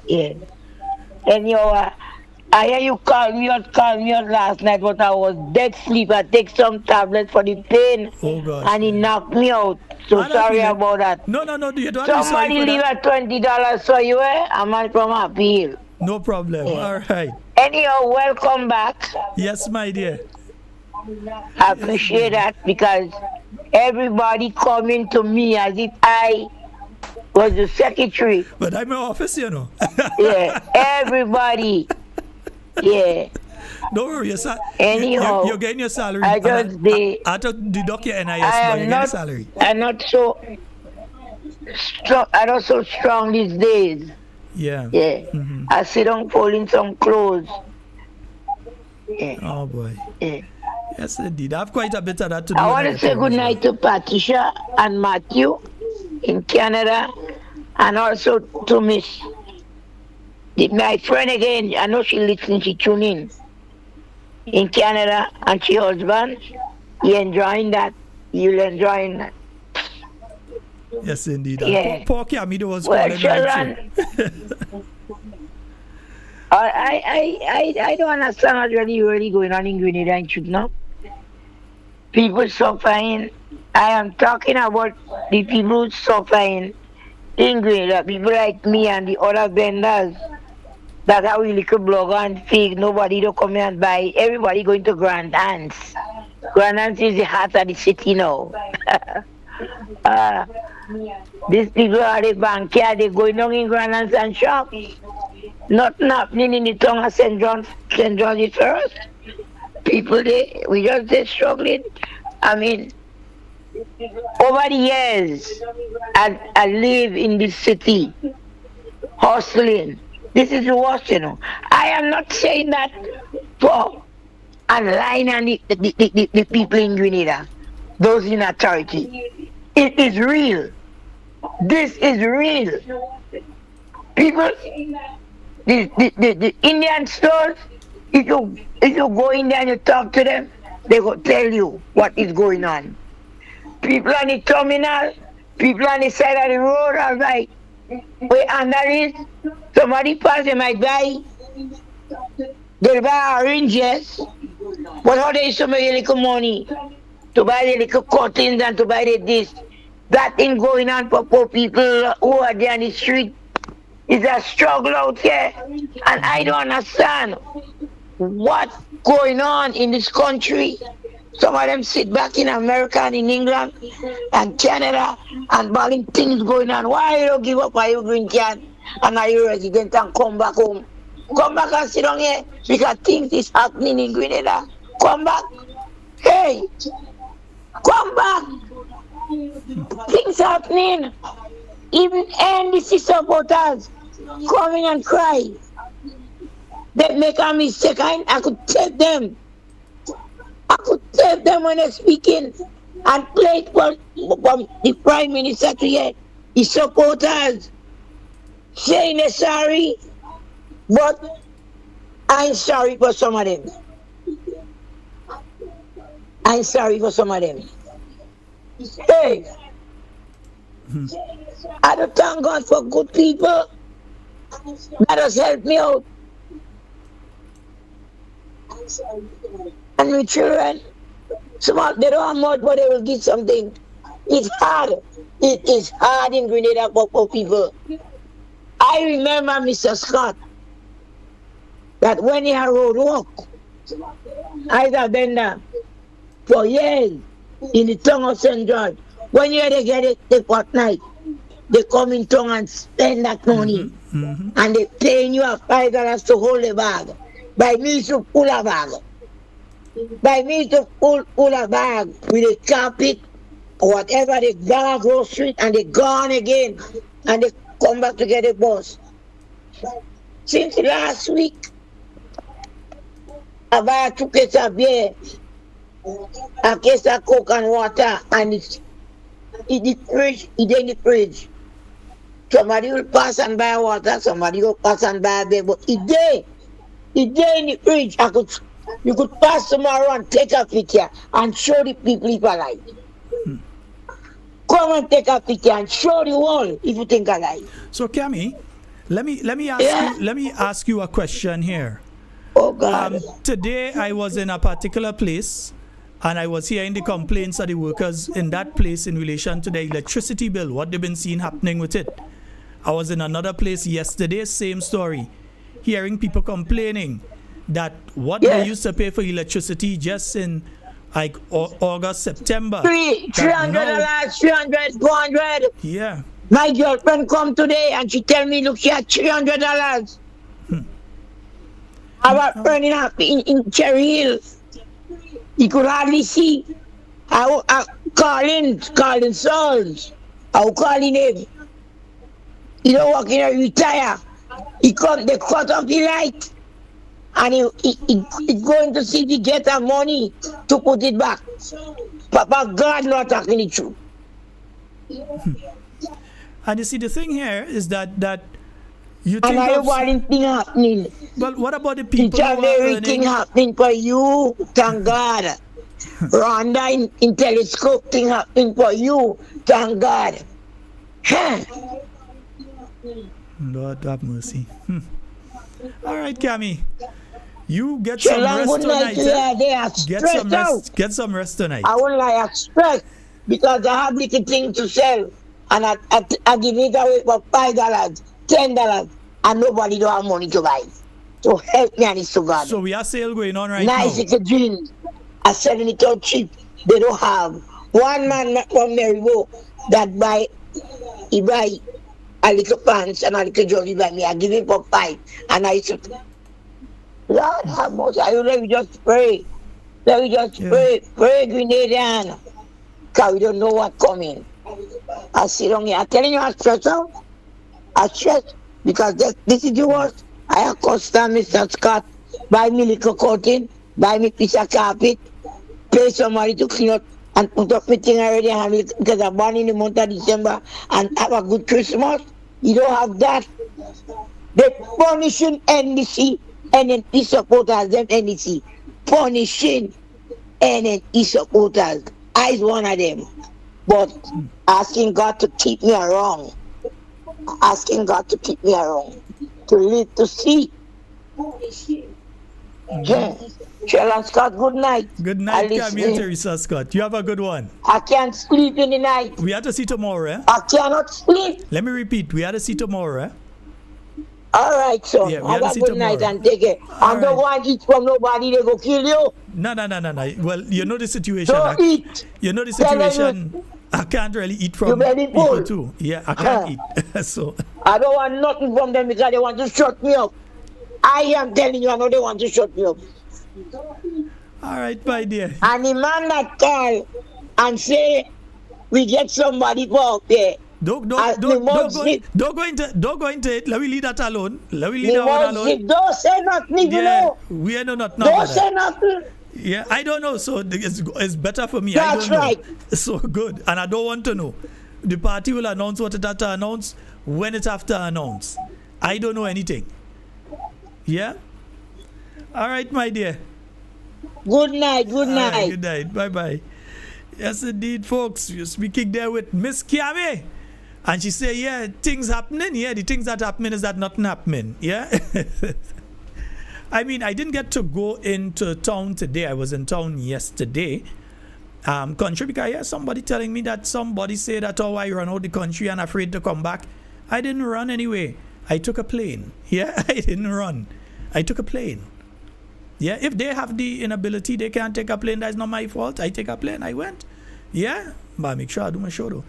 And I hear you call me out last night, but I was dead asleep. I take some tablets for the pain, and he knocked me out. So sorry about that. No. You don't Somebody leave at $20 for you, a man from Appeal. No problem. Yeah. All right. Anyhow, welcome back. Yes, my dear. I appreciate that because everybody coming to me as if I was the secretary. But I'm in office, Yeah, everybody. Yeah. Don't worry, anyhow, you're getting your salary. I just I deduct your NIS, but you're getting salary. I'm not so strong. I'm not so strong these days. Yeah. Mm-hmm. I sit down folding some clothes. Yeah. Oh boy. Yeah. Yes, indeed. I have quite a bit of that to do. I want to say good night to Patricia and Matthew in Canada, and also to Miss. My friend again, I know she listens, she tune in Canada, and she husband. You enjoying that? You'll enjoy that. Yes, indeed. Yeah. Poor Camido was calling I don't understand what's really going on in Grenada and should not. People suffering. I am talking about the people suffering in Grenada, people like me and the other vendors That how we little blogger and fake. Nobody don't come here and buy. Everybody going to Grand Anse. Grand Anse is the heart of the city now. uh, these people are the banker. They going down in Grand Anse and shop. Nothing happening in the tongue of St. John the First. People, we just they struggling. I mean, over the years, I live in this city, hustling. This is the worst, you know. I am not saying that for a line on the people in Grenada, those in authority. It is real. This is real. People, the Indian stores, if you go in there and you talk to them, they will tell you what is going on. People on the terminal, people on the side of the road are like, where under it, somebody pass, they might buy, they'll buy oranges, but how they so much little money to buy the little curtains and to buy the this. That thing going on for poor people who are there on the street. It's a struggle out here, and I don't understand what's going on in this country. Some of them sit back in America and in England and Canada and balling things going on. Why you don't give up? Are you green can and are you resident and come back home? Come back and sit down here because things is happening in Grenada. Come back. Hey, come back. Things happening. Even NDC supporters coming and cry. They make a mistake. I could take them. I could take them when they're speaking and play it for the Prime Minister to hear his supporters saying they're sorry, but I'm sorry for some of them. I'm sorry for some of them. Hey, I don't thank God for good people. That has helped me out. And my children, they don't have much, but they will get something. It's hard. It is hard in Grenada for people. I remember Mr. Scott, that when he had road walk, I have been there for years in the tongue of St. George. When you get it the fortnight, they come in tongue and spend that money. And they paying you $5 to hold the bag. By me to pull a bag. By me to pull a bag with a carpet or whatever, they go grocery and they gone again and they come back to get a bus. Since last week, I buy 2 cases of beer, a case of Coke and water, and it's in the fridge. Somebody will pass and buy water, somebody will pass and buy beer, but it's there in the fridge. You could pass tomorrow and take a picture and show the people if I like. Come and take a picture and show the world if you think I like. So Kami, let me ask you a question here. Oh God. Today I was in a particular place and I was hearing the complaints of the workers in that place in relation to the electricity bill, what they've been seeing happening with it. I was in another place yesterday, same story, hearing people complaining that what they used to pay for electricity just in like August, September. $300, $300, $400. Yeah. My girlfriend come today and she tell me, look, she had $300. Our friend in Cherry Hill, he could hardly see. I calling Sauls. I was calling him. He don't work in a retire. They cut off the light. And he going to see if he get the money to put it back. Papa God not talking the truth. And you see the thing here is that you and think everything happening. But what about the people it's who are everything happening for you, thank God. Rwanda in telescope thing happening for you, thank God. Lord have mercy. All right, Kami. You get some rest tonight. Get some rest tonight. I won't lie, stress because I have little things to sell and I give it away for $5, $10. and nobody don't have money to buy. So help me and it's to God. So we have sale going on right nice now. It's a dream. I selling it out cheap. They don't have. One man from Maryville that he buy a little pants and a little jolly by me. I give him for 5. And I said, Lord have mercy. Let me just pray. Let me just pray. Pray, Grenadian. Because we don't know what's coming. I sit down here. I'm telling you, I stress out. I stress because this is the worst. I have custom Mr. Scott, buy me little curtain, buy me piece of carpet, pay somebody to clean up and put up my thing already because I'm born in the month of December and have a good Christmas. You don't have that. They're punishing NDC and NP supporters, them NDC. Punishing NNP supporters. I is one of them. But asking God to keep me around. Asking God to keep me around. To live to see. Yeah. Sheldon Scott, good night. Good night, Camille Teresa Scott. You have a good one. I can't sleep in the night. We have to see tomorrow, eh? I cannot sleep. Let me repeat. We have to see tomorrow, eh? All right, son. Yeah, have a good night and take it. And don't go and eat from nobody, they go kill you. No. Well, you know the situation. Don't eat. You know the situation. I can't really eat from people too. Yeah, I can't eat. So I don't want nothing from them because they want to shut me up. I am telling you, I know they want to shut me up. All right, my dear. And the man that call and say we get somebody for out there. Don't go into it. Let me leave that alone. Don't say nothing, you know. We ain't know nothing. Don't say nothing. Yeah, I don't know. So it's better for me. That's right. So good. And I don't want to know. The party will announce what it has to announce when it's after announce. I don't know anything. Yeah? All right, my dear. Good night. Good night. Bye-bye. Yes, indeed, folks. You're speaking there with Miss Kiame. And she say, yeah, things happening. Yeah, the things that happening is that nothing happening. Yeah? I mean, I didn't get to go into town today. I was in town yesterday. Country, because somebody telling me that somebody say that, oh, I run out the country and afraid to come back. I didn't run anyway. I took a plane. Yeah, I didn't run. I took a plane. Yeah, if they have the inability, they can't take a plane. That's not my fault. I take a plane. I went. Yeah, but make sure I do my show though.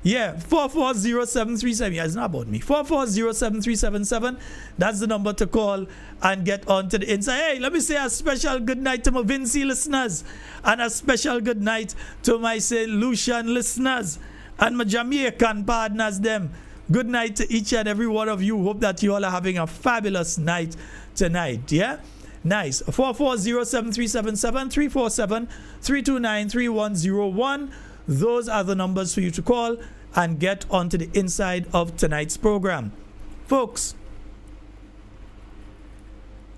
Yeah, 440-737. Yeah, it's not about me. 440-73777. That's the number to call and get on to the inside. Hey, let me say a special good night to my Vinci listeners and a special good night to my St. Lucian listeners and my Jamaican partners them. Good night to each and every one of you. Hope that you all are having a fabulous night tonight. Yeah? Nice. 440-737-7 347-329-3101. Those are the numbers for you to call and get onto the inside of tonight's program. Folks,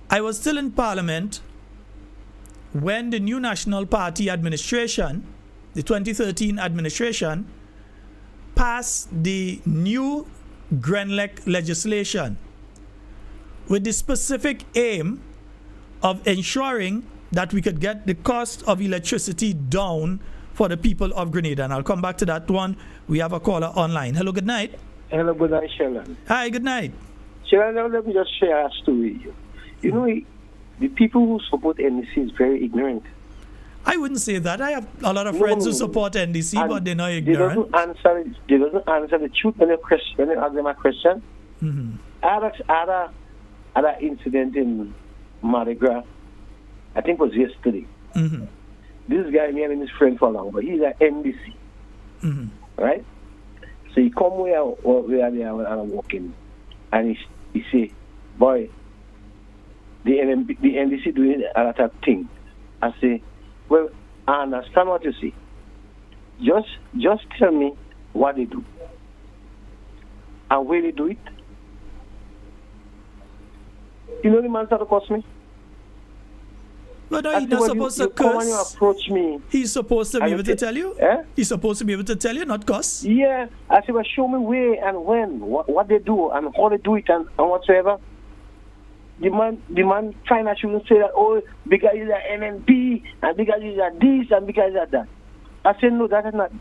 I was still in Parliament when the new National Party administration, the 2013 administration, passed the new Grenlec legislation with the specific aim of ensuring that we could get the cost of electricity down for the people of Grenada. And I'll come back to that one. We have a caller online. Hello, good night. Hello, good night, Sheldon. Hi, good night. Sheldon, let me just share a story. You know, the people who support NDC is very ignorant. I wouldn't say that. I have a lot of friends who support NDC, but they're not ignorant. They doesn't answer the truth when you ask them a question. Mm-hmm. I had an incident in Mardi Gras, I think it was yesterday. Mm-hmm. This guy, me and his friend for long, but he's an NDC. Mm-hmm. Right? So he come where they are and I'm walking, and he say, boy, the NDC doing a lot of things. I say, well, I understand what you say. Just tell me what they do and where they do it. You know the man started to curse me. But no, he's not supposed to curse. When you approach me, he's supposed to be able to tell you. Eh? He's supposed to be able to tell you, not curse. Yeah, I said, well, show me where and when, what they do and how they do it and whatsoever. The man trying to say that, oh, because he's an NNP and because he's at this and because he's at that. I said, no, that is not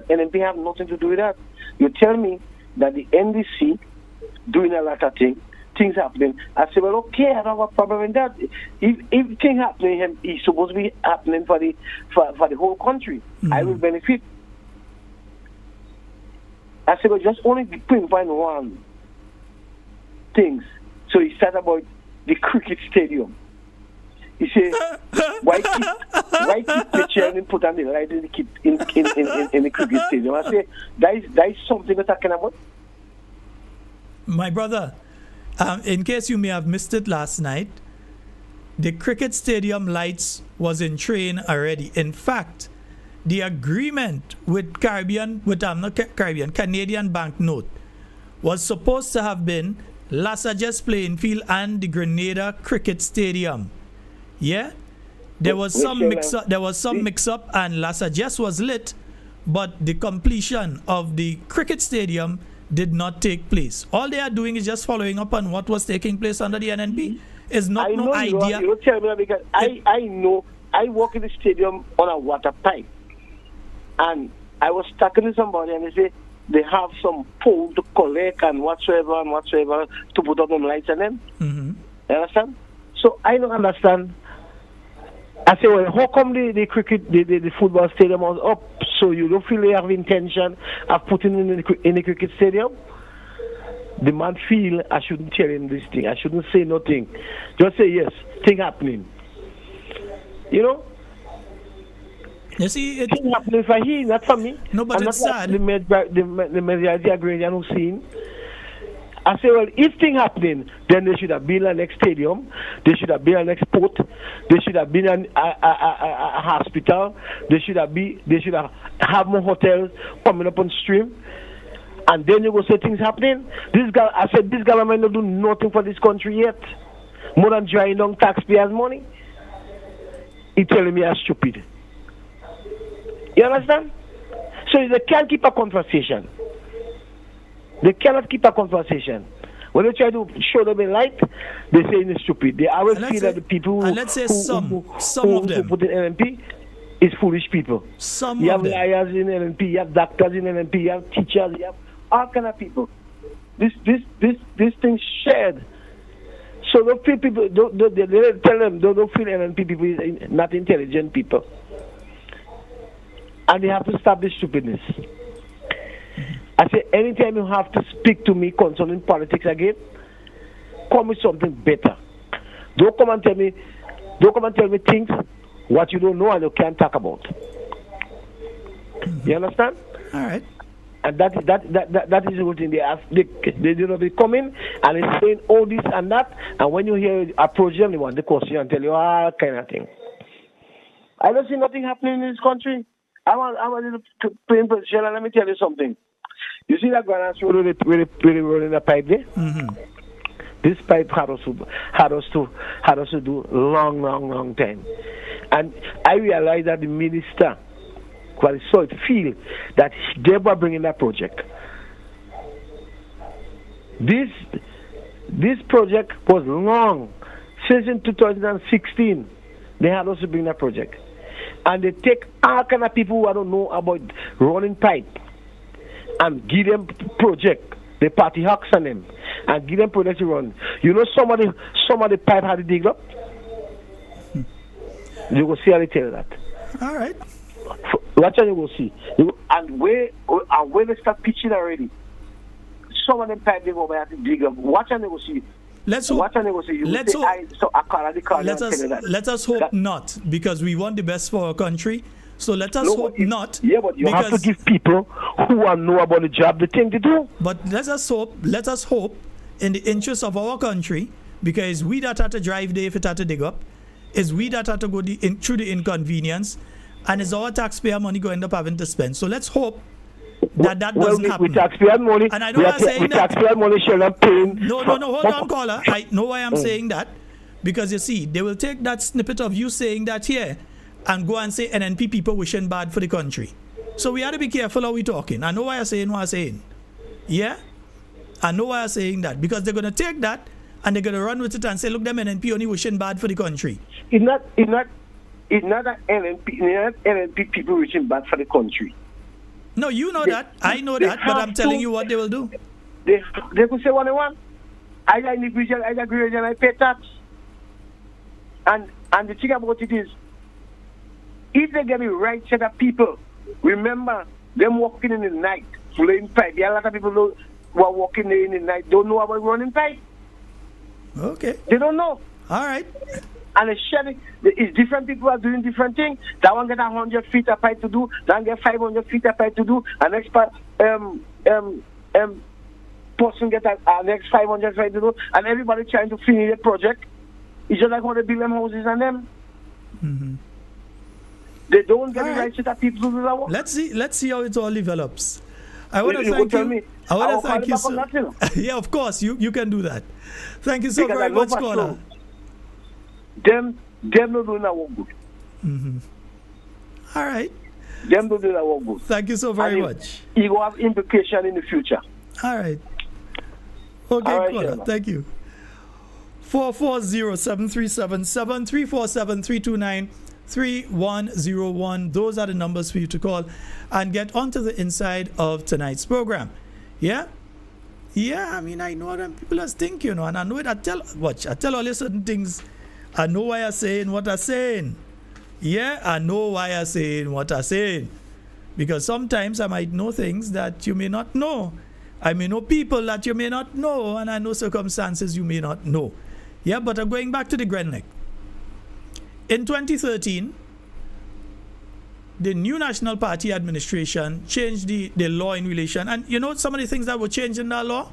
NNP have nothing to do with that. You tell me that the NDC doing a lot of things, things happening. I say, well, okay, I don't have a problem with that. If things happening, it's supposed to be happening for the whole country. I will benefit. I said, but just only pinpoint one things. So he said about the cricket stadium. He said, why keep the chairman put on the light in the cricket stadium? I say, that is something we're talking about. My brother, in case you may have missed it last night, the cricket stadium lights was in train already. In fact, the agreement with Canadian banknote was supposed to have been Lasajes playing field and the Grenada cricket stadium. Yeah, there was some mix up, and Lasajes was lit, but the completion of the cricket stadium did not take place. All they are doing is just following up on what was taking place under the NNP. Is not no idea. You tell me that because I know I work in the stadium on a water pipe. And I was talking to somebody and they say they have some pole to collect and whatsoever to put up on lights and them. Mm-hmm. You understand? So I don't understand. I say, well, how come the cricket, the football stadium was up? So you don't feel they have intention of putting in the cricket stadium? The man feel I shouldn't tell him this thing. I shouldn't say nothing. Just say yes, thing happening. You know? You see, it's happening for him, not for me. No, but and it's not sad. The majority Agrarian who's seen. I say, well, if thing happening, then they should have been a next stadium. They should have been a next port. They should have been a hospital. They should have more hotels coming up on stream. And then you go say things happening. This government don't do nothing for this country yet. More than drawing down taxpayers' money. He telling me I'm stupid. You understand? So they can't keep a conversation. They cannot keep a conversation. When they try to show them a light, they say it's stupid. They always feel that the people who put in NNP is foolish people. You have liars in NNP, you have doctors in NNP, you have teachers, you have all kind of people. This thing shared. So don't feel people. They tell them don't feel NNP people is not intelligent people. And they have to stop this stupidness. I say, anytime you have to speak to me concerning politics again, come with something better. Don't come and tell me things what you don't know and you can't talk about. You understand? All right. And that is the whole thing. They do not be coming and they're saying all this and that, and when you hear approach them, they want to question and tell you all kind of thing. I don't see nothing happening in this country. I want to play in position, and let me tell you something. You see that Grenada where they running a pipe there? Mm-hmm. This pipe had us to do long time. And I realized that the minister feel that they were bringing that project. This project was long. Since in 2016, they had us to bring that project. And they take all kind of people who I don't know about running pipe and give them project. The party hawks on them and give them project to run. You know some of the pipe had to dig up. You will see how they tell that. All right. Watch and you will see. And when they start pitching already, some of them pipe they go have to dig up. Watch and you will see. Let us hope not, because we want the best for our country. So let us hope not. Yeah, but you have to give people who know about the job the thing to do. But let us hope in the interest of our country, because we that have to drive there if it have to dig up, is we that have to go through the inconvenience, and it's our taxpayer money going up having to spend. So let's hope that doesn't happen. With taxpayer money, and I know I'm saying that. Taxpayer money shall not pay. No, hold on, caller. I know why I'm saying that, because you see, they will take that snippet of you saying that here and go and say NNP people wishing bad for the country. So we have to be careful how we talking. I know why I'm saying what I'm saying. Yeah? I know why I'm saying that, because they're going to take that and they're going to run with it and say, look, them NNP only wishing bad for the country. It's not that NNP people wishing bad for the country. No, you know that. I know that, but I'm telling you what they will do. They could say what they want. Either individual, either Grenadian, I pay tax. And the thing about it is, if they get the right set of people, remember them walking in the night, flowing pipe. There are a lot of people who are walking there in the night, don't know about running pipe. Okay. They don't know. All right. And it's different people are doing different things. That one get 100 feet of pipe to do, that one get 500 feet of pipe to do, and next person get a next 500 feet to do, and everybody trying to finish the project. It's just like how they build them houses and them. Mm-hmm. They don't get the right set of people to do that work. Let's see how it all develops. I want to You thank tell you. me. I want I'll to thank call you back on so. that, you know. Yeah, of course, you can do that. Thank you so Because very I know much, for caller. sure, them not doing that work good. Mm-hmm. All right. Them don't do that work good. Thank you so very And much. it will have implication in the future. All right. Okay, All right, caller. Sheldon. Thank you. 440-737-7347-329-3101. Those are the numbers for you to call and get onto the inside of tonight's program. Yeah? Yeah, I mean, I know what people are thinking, you know, and I know it. I tell all you certain things. I know why I'm saying what I'm saying. Yeah, I know why I'm saying what I'm saying. Because sometimes I might know things that you may not know. I may know people that you may not know, and I know circumstances you may not know. Yeah, but I'm going back to the Grenlec. In 2013, the new National Party administration changed the law in relation. And you know some of the things that were changed in that law?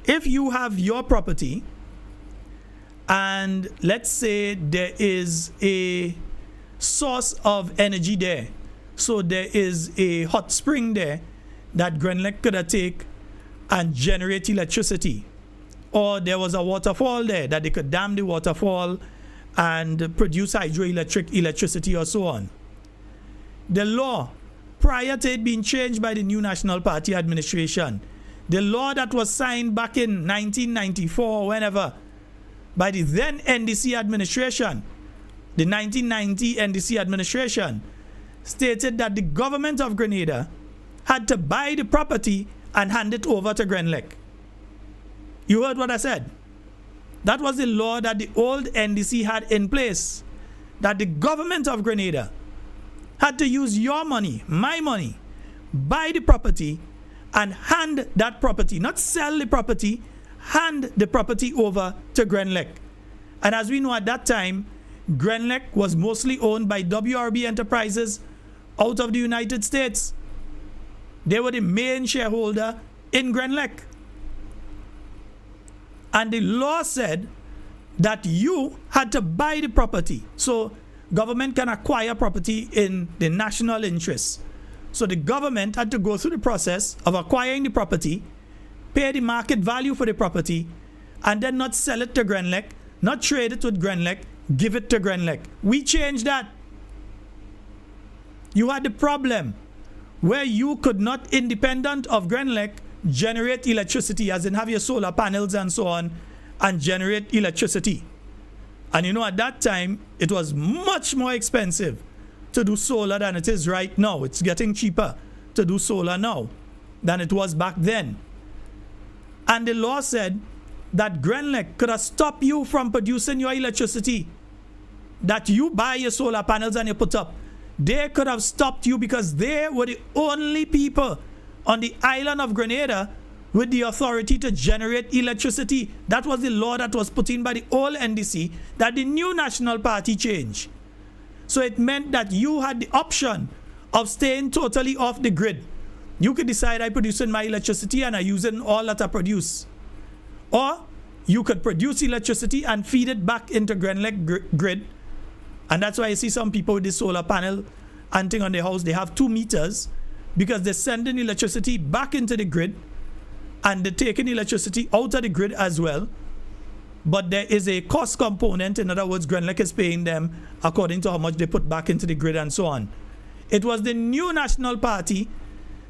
If you have your property, and let's say there is a source of energy there, so there is a hot spring there that Grenlec could take and generate electricity, or there was a waterfall there that they could dam the waterfall and produce hydroelectric electricity or so on. The law, prior to it being changed by the new National Party administration, the law that was signed back in 1994, whenever, by the then NDC administration, the 1990 NDC administration, stated that the government of Grenada had to buy the property and hand it over to Grenlec. You heard what I said? That was the law that the old NDC had in place, that the government of Grenada had to use your money, my money, buy the property and hand that property, not sell the property, hand the property over to Grenlec. And as we know at that time, Grenlec was mostly owned by WRB Enterprises out of the United States. They were the main shareholder in Grenlec. And the law said that you had to buy the property. So government can acquire property in the national interest. So the government had to go through the process of acquiring the property, pay the market value for the property, and then not sell it to Grenlec, not trade it with Grenlec, give it to Grenlec. We changed that. You had the problem where you could not, independent of Grenlec, generate electricity, as in have your solar panels and so on, and generate electricity. And you know, at that time, it was much more expensive to do solar than it is right now. It's getting cheaper to do solar now than it was back then. And the law said that Grenlec could have stopped you from producing your electricity that you buy your solar panels and you put up. They could have stopped you because they were the only people on the island of Grenada with the authority to generate electricity. That was the law that was put in by the old NDC that the new National Party changed. So it meant that you had the option of staying totally off the grid. You could decide I'm producing my electricity and I'm using all that I produce. Or you could produce electricity and feed it back into Grenlec grid. And that's why you see some people with the solar panel and thing on their house, they have 2 meters because they're sending electricity back into the grid and they're taking electricity out of the grid as well. But there is a cost component. In other words, Grenlec is paying them according to how much they put back into the grid and so on. It was the new National Party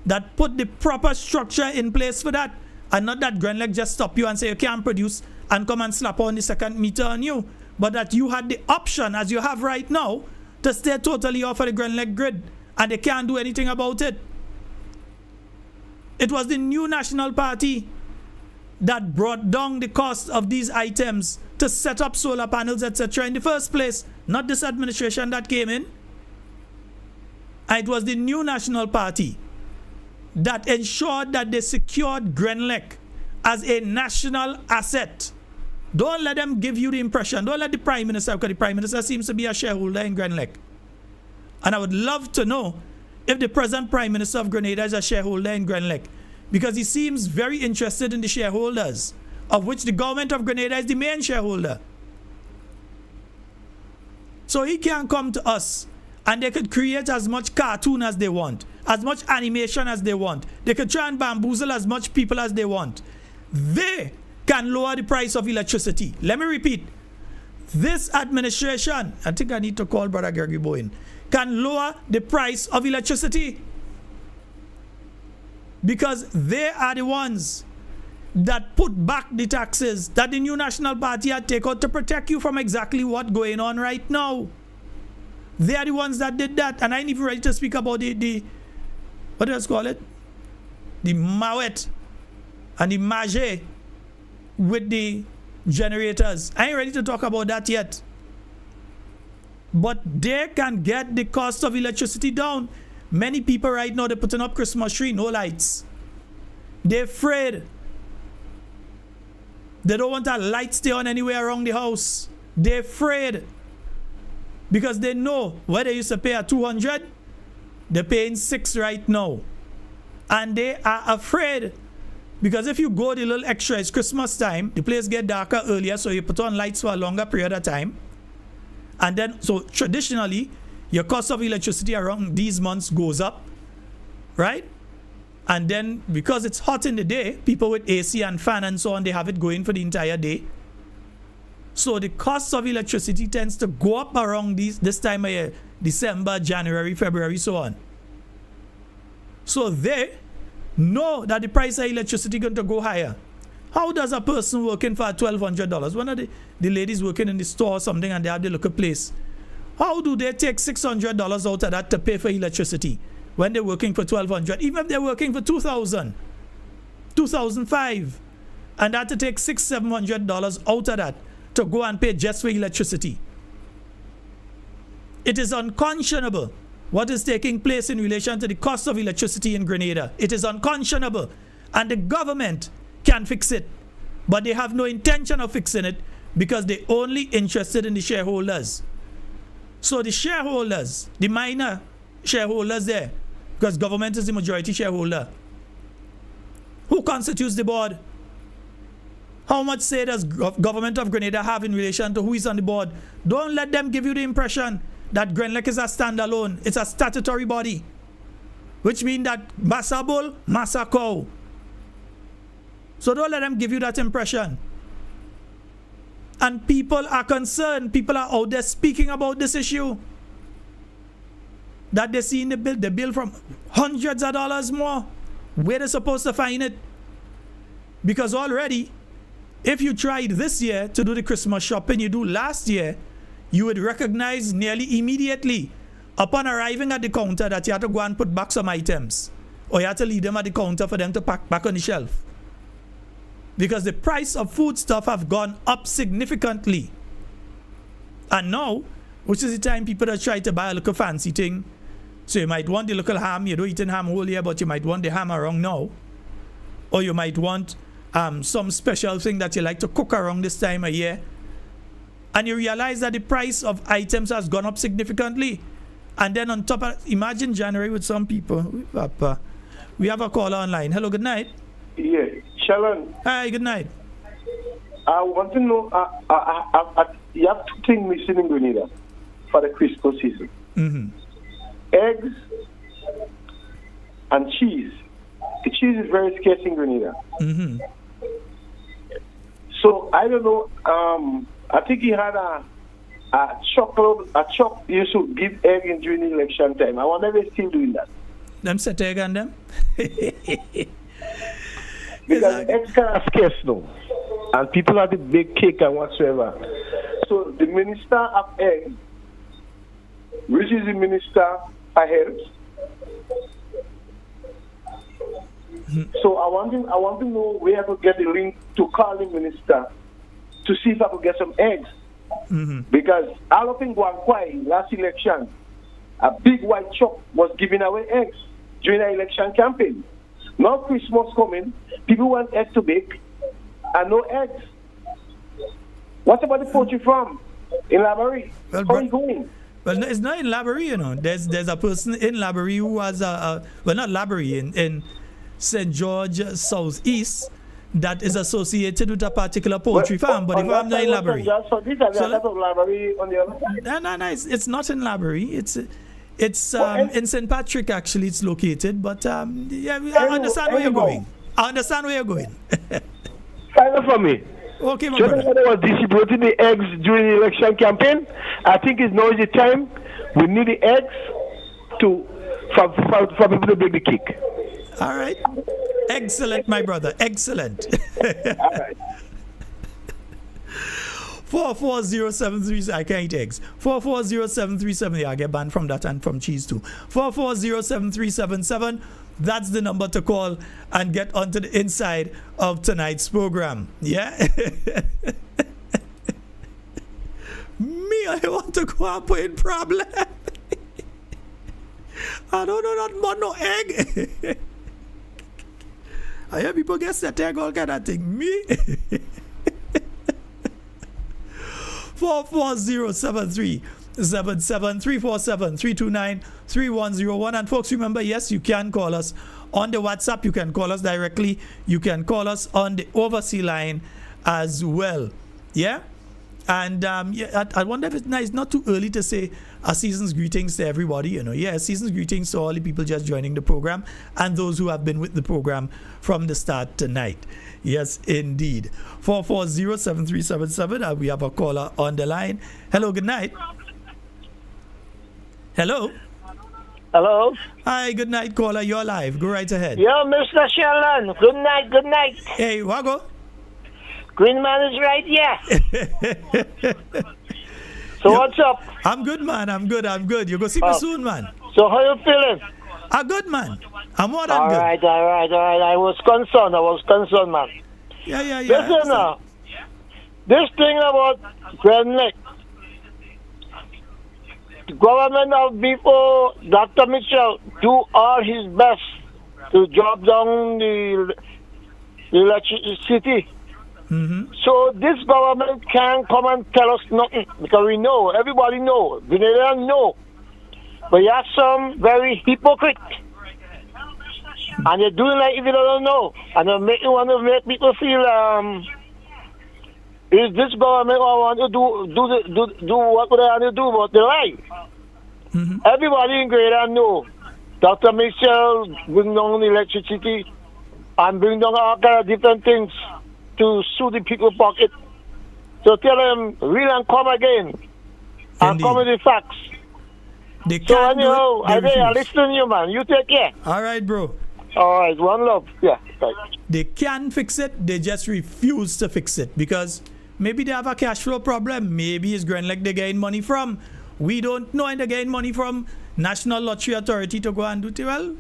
that put the proper structure in place for that, and not that Grenlec just stop you and say you can't produce and come and slap on the second meter on you, but that you had the option, as you have right now, to stay totally off of the Grenlec grid and they can't do anything about it. It was the new National Party that brought down the cost of these items to set up solar panels, etc. in the first place. Not this administration that came in. And it was the new National Party that ensured that they secured Grenlec as a national asset. Don't let them give you the impression. Don't let the Prime Minister, because the Prime Minister seems to be a shareholder in Grenlec. And I would love to know if the present Prime Minister of Grenada is a shareholder in Grenlec, because he seems very interested in the shareholders, of which the government of Grenada is the main shareholder. So he can come to us and they could create as much cartoon as they want, as much animation as they want. They could try and bamboozle as much people as they want. They can lower the price of electricity. Let me repeat. This administration, I think I need to call Brother Gregory Bowen, can lower the price of electricity. Because they are the ones that put back the taxes that the new National Party had taken out to protect you from exactly what's going on right now. They are the ones that did that. And I ain't even ready to speak about the what do you call it? The Mawet and the Maje with the generators. I ain't ready to talk about that yet. But they can get the cost of electricity down. Many people right now, they're putting up Christmas tree, no lights. They're afraid. They don't want a light stay on anywhere around the house. They're afraid. Because they know where they used to pay at 200, they're paying 6 right now. And they are afraid. Because if you go the little extra, it's Christmas time, the place get darker earlier, so you put on lights for a longer period of time. And then, so traditionally, your cost of electricity around these months goes up, right? And then, because it's hot in the day, people with AC and fan and so on, they have it going for the entire day. So the cost of electricity tends to go up around this time of year, December, January, February, so on. So they know that the price of electricity is going to go higher. How does a person working for $1,200, one of the ladies working in the store or something and they have the local place, how do they take $600 out of that to pay for electricity when they're working for $1,200? Even if they're working for $2,000, $2,500, and they have to take $600-$700 out of that to go and pay just for electricity. It is unconscionable what is taking place in relation to the cost of electricity in Grenada. It is unconscionable. And the government can fix it. But they have no intention of fixing it because they're only interested in the shareholders. So the shareholders, the minor shareholders there, because government is the majority shareholder, who constitutes the board? How much say does government of Grenada have in relation to who is on the board? Don't let them give you the impression that Grenlec is a standalone. It's a statutory body, which means that massa bull, massa cow. So don't let them give you that impression. And people are concerned. People are out there speaking about this issue. That they see in the bill from hundreds of dollars more. Where they're supposed to find it. Because already, if you tried this year to do the Christmas shopping you do last year, you would recognize nearly immediately upon arriving at the counter that you have to go and put back some items. Or you have to leave them at the counter for them to pack back on the shelf. Because the price of food stuff have gone up significantly. And now, which is the time people that try to buy a little fancy thing. So you might want the local ham, you don't eat ham whole year, but you might want the ham around now. Or you might want some special thing that you like to cook around this time of year. And you realize that the price of items has gone up significantly. And then on top of, imagine January with some people. We have a caller online. Hello, good night. Yeah, Sheldon. Hi, good night. I want to know, you have 2 things missing in Grenada for the Christmas season. Mm-hmm. Eggs and cheese. The cheese is very scarce in Grenada. Mm-hmm. So I don't know. I think he had a chocolate. He used to give egg in during the election time. I wonder if they're still doing that. Them set egg on them. Because eggs kind of scarce now, and people have the big cake and whatsoever. So the minister of eggs, which is the minister for health, So I want to know where I could get the link to call the minister to see if I could get some eggs. Because all up in Guanquai last election, a big white truck was giving away eggs during the election campaign. Now Christmas coming, people want eggs to bake and no eggs. What about the poultry farm in Laborie? Well, How are you going? Well, no, it's not in Laborie, you know. There's a person in Laborie who has well, not Laborie, in St. George Southeast that is associated with a particular poultry farm, but the farm not in Laborie. So these are the other Laborie on the other side? No, it's not in Laborie. It's in St. Patrick, actually, it's located, but yeah, I understand where you're going. I understand where you're going. Find out for me. Okay, my Jordan brother. was distributing the eggs during the election campaign. I think it's now is the time we need the eggs for people to bake the cake. All right. Excellent, my brother. Excellent. All right. 44073. I can't eat eggs. 4407377. Yeah, I get banned from that and from cheese too. 4407377. That's the number to call and get onto the inside of tonight's program. Yeah? Me, I want to go and put in problem. I don't know that much no egg. I hear people get set egg, all kind of thing. Me? 44073 77347-329-3101. And folks, remember, yes, you can call us on the WhatsApp. You can call us directly. You can call us on the overseas line as well. Yeah? And I wonder if it's not too early to say a season's greetings to everybody. You know, yeah, season's greetings to all the people just joining the program and those who have been with the program from the start tonight. Yes, indeed. 440-7377. We have a caller on the line. Hello, good night. Hello. Hello. Hi, good night, caller. You're live. Go right ahead. Yo, Mr. Sheldon. Good night, good night. Hey, Wago. Green man is right, yeah. So what's up? I'm good, man. I'm good. You go see me soon, man. So how you feeling? I'm good, man. I'm more than all good. All right. I was concerned, man. Yeah. Listen now. This thing about Grenada, the government of before Dr. Mitchell do all his best to drop down the electricity. Mm-hmm. So this government can't come and tell us nothing because we know, everybody know, Grenadians know. But you have some very hypocrite. And they're doing like if you don't know. And they want to make people feel is this government want to do what they want to do, but they lie. Mm-hmm. Everybody in Grenada know. Dr. Mitchell bring down electricity and bring down all kind of different things to suit the people's pocket. So tell them, real and come again. And Indeed. come with the facts. They So can't anyhow, do it. They I refuse. listen to you, man. You take care. All right, bro. All right, one love. Yeah, right. They can fix it. They just refuse to fix it because maybe they have a cash flow problem. Maybe it's Grand Lake they gain money from. We don't know, and they gain money from National Lottery Authority to go and do it. Well,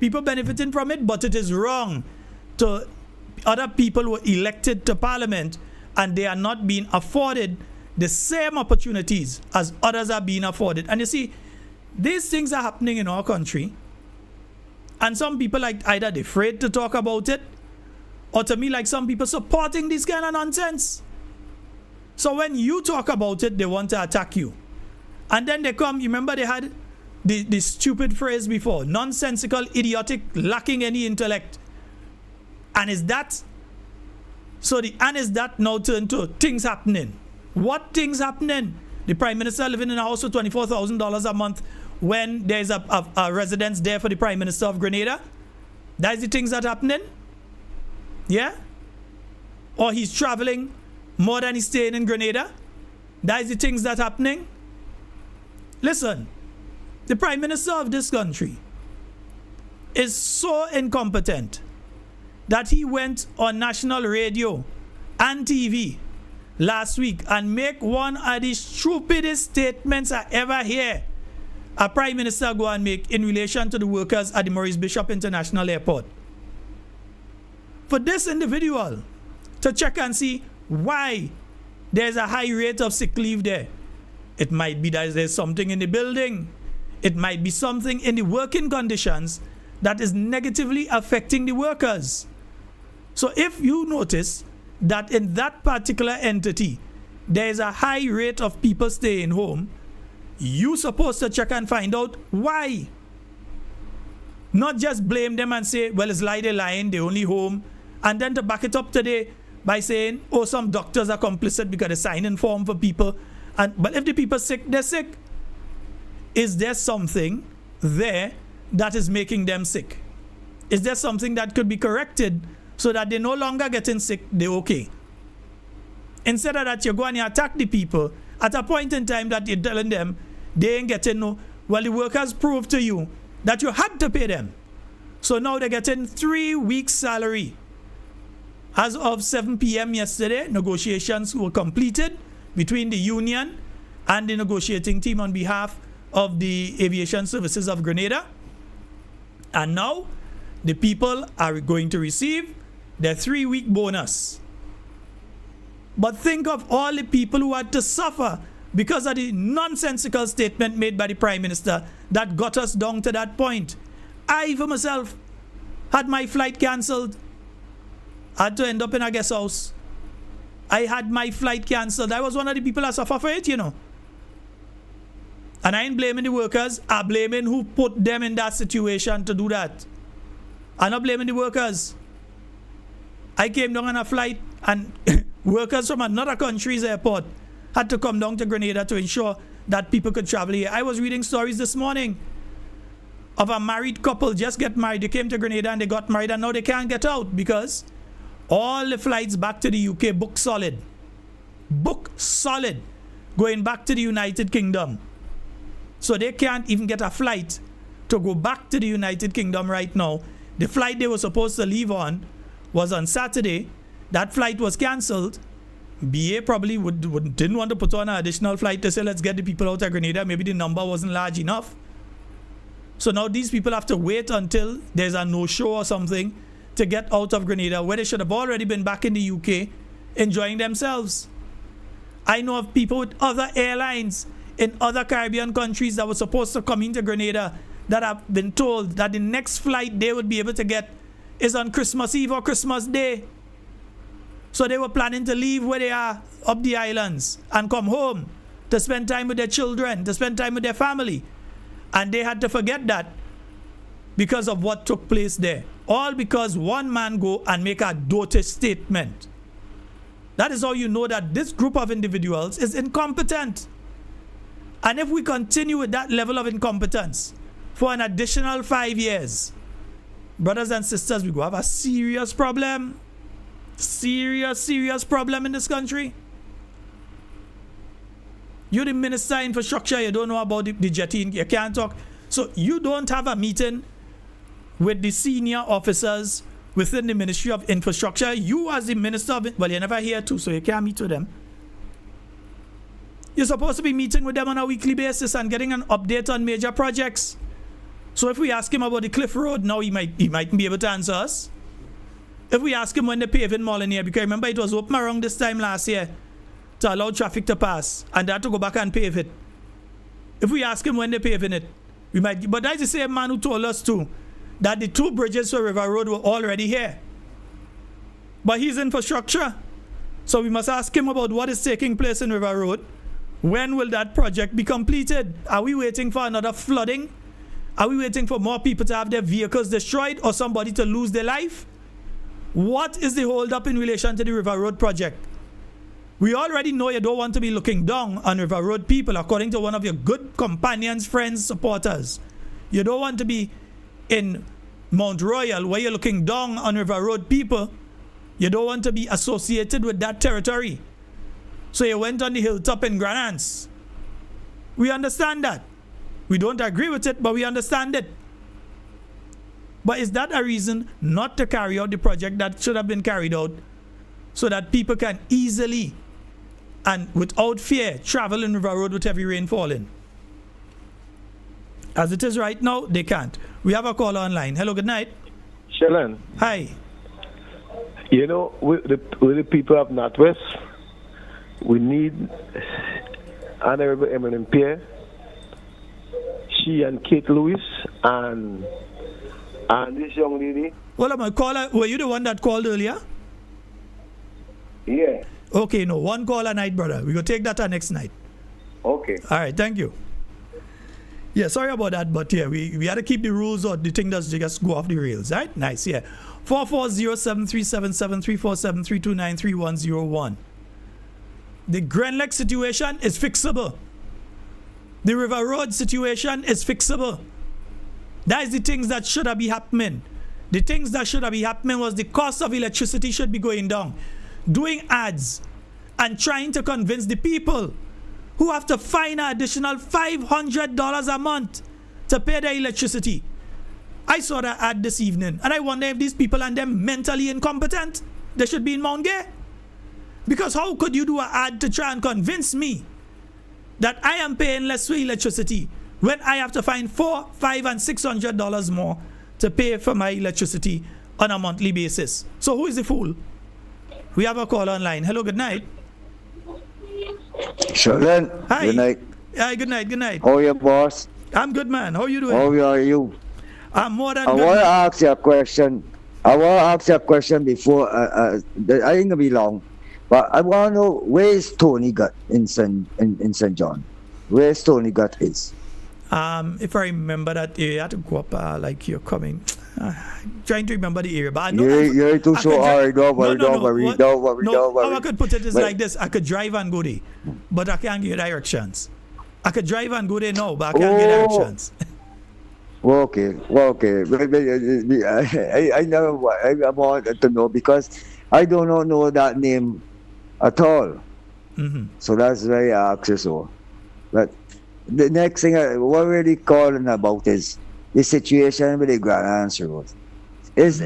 people benefiting from it, but it is wrong to other people who were elected to parliament and they are not being afforded the same opportunities as others are being afforded. And you see, these things are happening in our country, and some people like either they're afraid to talk about it, or to me, like some people supporting this kind of nonsense. So when you talk about it, they want to attack you. And then they come, you remember they had the stupid phrase before, nonsensical, idiotic, lacking any intellect. And is that now turned to things happening? What things happening? The Prime Minister living in a house for $24,000 a month when there's a residence there for the Prime Minister of Grenada? That is the things that happening? Yeah? Or he's traveling more than he's staying in Grenada? That is the things that happening? Listen, the Prime Minister of this country is so incompetent that he went on national radio and TV last week and make one of the stupidest statements I ever hear a Prime Minister go and make in relation to the workers at the Maurice Bishop International Airport. for this individual to check and see why there's a high rate of sick leave there. It might be that there's something in the building. It might be something in the working conditions that is negatively affecting the workers. So if you notice that in that particular entity, there is a high rate of people staying home, you're supposed to check and find out why. Not just blame them and say, well, it's lie, they're lying, they're only home. And then to back it up today by saying, oh, some doctors are complicit because they're signing form for people. But if the people are sick, they're sick. Is there something there that is making them sick? Is there something that could be corrected so that they're no longer getting sick, they're okay? Instead of that, you're going to attack the people at a point in time that you're telling them they ain't getting no. Well, the workers proved to you that you had to pay them. So now they're getting 3 weeks' salary. As of 7 p.m. yesterday, negotiations were completed between the union and the negotiating team on behalf of the Aviation Services of Grenada. And now the people are going to receive their 3-week bonus. But think of all the people who had to suffer because of the nonsensical statement made by the Prime Minister that got us down to that point. I, for myself, had my flight cancelled. I had to end up in a guest house. I had my flight cancelled. I was one of the people that suffer for it, you know. And I ain't blaming the workers. I'm blaming who put them in that situation to do that. I'm not blaming the workers. I came down on a flight and workers from another country's airport had to come down to Grenada to ensure that people could travel here. I was reading stories this morning of a married couple just get married. They came to Grenada and they got married and now they can't get out because all the flights back to the UK book solid. Book solid. Going back to the United Kingdom. So they can't even get a flight to go back to the United Kingdom right now. The flight they were supposed to leave on was on Saturday. That flight was cancelled. BA probably didn't want to put on an additional flight to say, let's get the people out of Grenada. Maybe the number wasn't large enough. So now these people have to wait until there's a no-show or something to get out of Grenada, where they should have already been back in the UK enjoying themselves. I know of people with other airlines in other Caribbean countries that were supposed to come into Grenada that have been told that the next flight they would be able to get is on Christmas Eve or Christmas Day. So they were planning to leave where they are up the islands and come home to spend time with their children, to spend time with their family. And they had to forget that because of what took place there. All because one man go and make a dirty statement. That is how you know that this group of individuals is incompetent. And if we continue with that level of incompetence for an additional 5 years, brothers and sisters, we go have a serious problem. Serious problem in this country. You're the Minister of Infrastructure, you don't know about the jetty, you can't talk. So you don't have a meeting with the senior officers within the Ministry of Infrastructure. You as the Minister of, well, you're never here too, so you can't meet with them. You're supposed to be meeting with them on a weekly basis and getting an update on major projects. So if we ask him about the Cliff Road, now he mightn't be able to answer us. If we ask him when they're paving Molyneux, because remember it was open around this time last year to allow traffic to pass, and they had to go back and pave it. If we ask him when they're paving it, we might. But that's the same man who told us too that the 2 bridges for River Road were already here. But he's infrastructure, so we must ask him about what is taking place in River Road. When will that project be completed? Are we waiting for another flooding? Are we waiting for more people to have their vehicles destroyed or somebody to lose their life? What is the hold up in relation to the River Road project? We already know you don't want to be looking down on River Road people, according to one of your good companions, friends, supporters. You don't want to be in Mount Royal where you're looking down on River Road people. You don't want to be associated with that territory. So you went on the hilltop in Grenada. We understand that. We don't agree with it, but we understand it. But is that a reason not to carry out the project that should have been carried out so that people can easily and without fear travel in River Road with heavy rain falling? As it is right now, they can't. We have a caller online. Hello, good night. Sheldon, Hi. You know, with the people of Northwest, we need Honorable Eminem Pierre, she and Kate Lewis, and this young lady. Well, my caller, were you the one that called earlier? Yeah. Okay, no, one call a night, brother. We go take that next night. Okay. All right, thank you. Yeah, sorry about that, but yeah, we had to keep the rules or the thing does just go off the rails, right? Nice, yeah. 440-737-734-732-93101. The Grand Lake situation is fixable. The River Road situation is fixable. That is the things that should have been happening. The things that should have been happening was the cost of electricity should be going down. Doing ads and trying to convince the people who have to find an additional $500 a month to pay their electricity. I saw that ad this evening, and I wonder if these people and them mentally incompetent. They should be in Mount Gay. Because how could you do an ad to try and convince me that I am paying less for electricity when I have to find $400, $500, and $600 more to pay for my electricity on a monthly basis? So who is the fool? We have a call online. Hello, good night. Sheldon, Hi. good night. Hi, good night, good night. How are you, boss? I'm good, man. How are you doing? How are you? I'm more than I good. want to ask you a question. Before. I ain't gonna be long, but I want to know where's Tony Gut in St. John? Where's Tony Gut is? If I remember that area, you have to go up like you're coming. Trying to remember the area, but I know You're too so hard. Don't worry. How I could put it is like this: I could drive and go there, but I can't give directions. I could drive and go there now, but I can't get directions. Okay. I know. I want to know because I do not know that name at all. Mm-hmm. So that's why I asked you so. But the next thing what we're really calling about is the situation with the Grand Answer Road. Is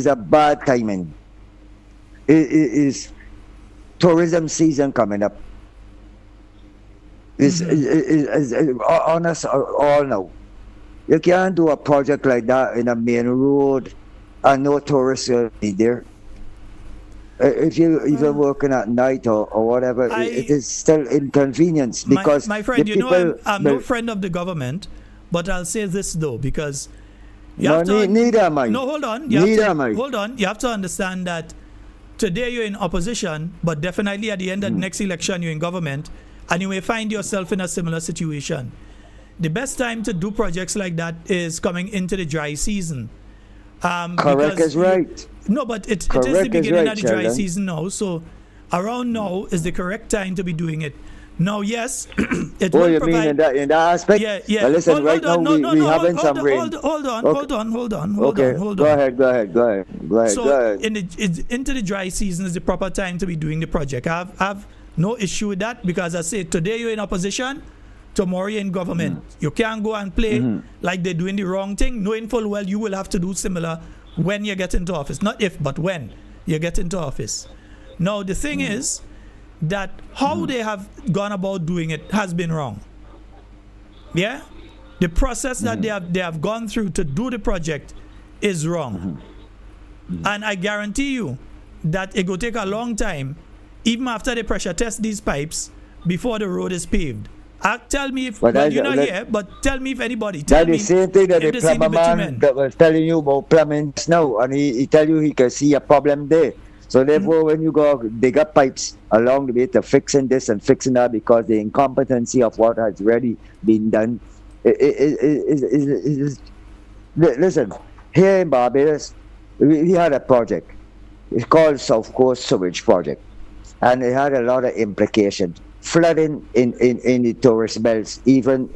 a bad timing. It is tourism season coming up. Is on us all now. You can't do a project like that in a main road and no tourists will be there. If you're working at night or whatever, it is still inconvenience because my friend, you know, I'm no friend of the government, but I'll say this though because neither am I. No, hold on. Hold on. You have to understand that today you're in opposition, but definitely at the end of the next election you're in government, and you may find yourself in a similar situation. The best time to do projects like that is coming into the dry season. Correct is right. No, but it is the beginning of the dry season now. So around now is the correct time to be doing it. Now, yes, it will you provide... mean in that aspect? Yeah. Well, listen, we having some rain. Hold on. Go ahead. So into the dry season is the proper time to be doing the project. I have no issue with that because I say today you're in opposition, tomorrow you're in government. You can't go and play like they're doing the wrong thing, knowing full well you will have to do similar when you get into office. Not if, but when you get into office. Now, the thing is that how they have gone about doing it has been wrong. Yeah? The process that they have gone through to do the project is wrong. And I guarantee you that it will take a long time, even after they pressure test these pipes, before the road is paved. Tell me if, but you're not here, but tell me if anybody. Tell me the same thing that the plumber man that was telling you about plumbing now, and he tell you he can see a problem there. So therefore, when you go dig up pipes along the way to fixing this and fixing that, because the incompetency of what has already been done, listen, here in Barbados, we had a project. It's called South Coast Sewage Project, and it had a lot of implications. Flooding in the tourist belts, even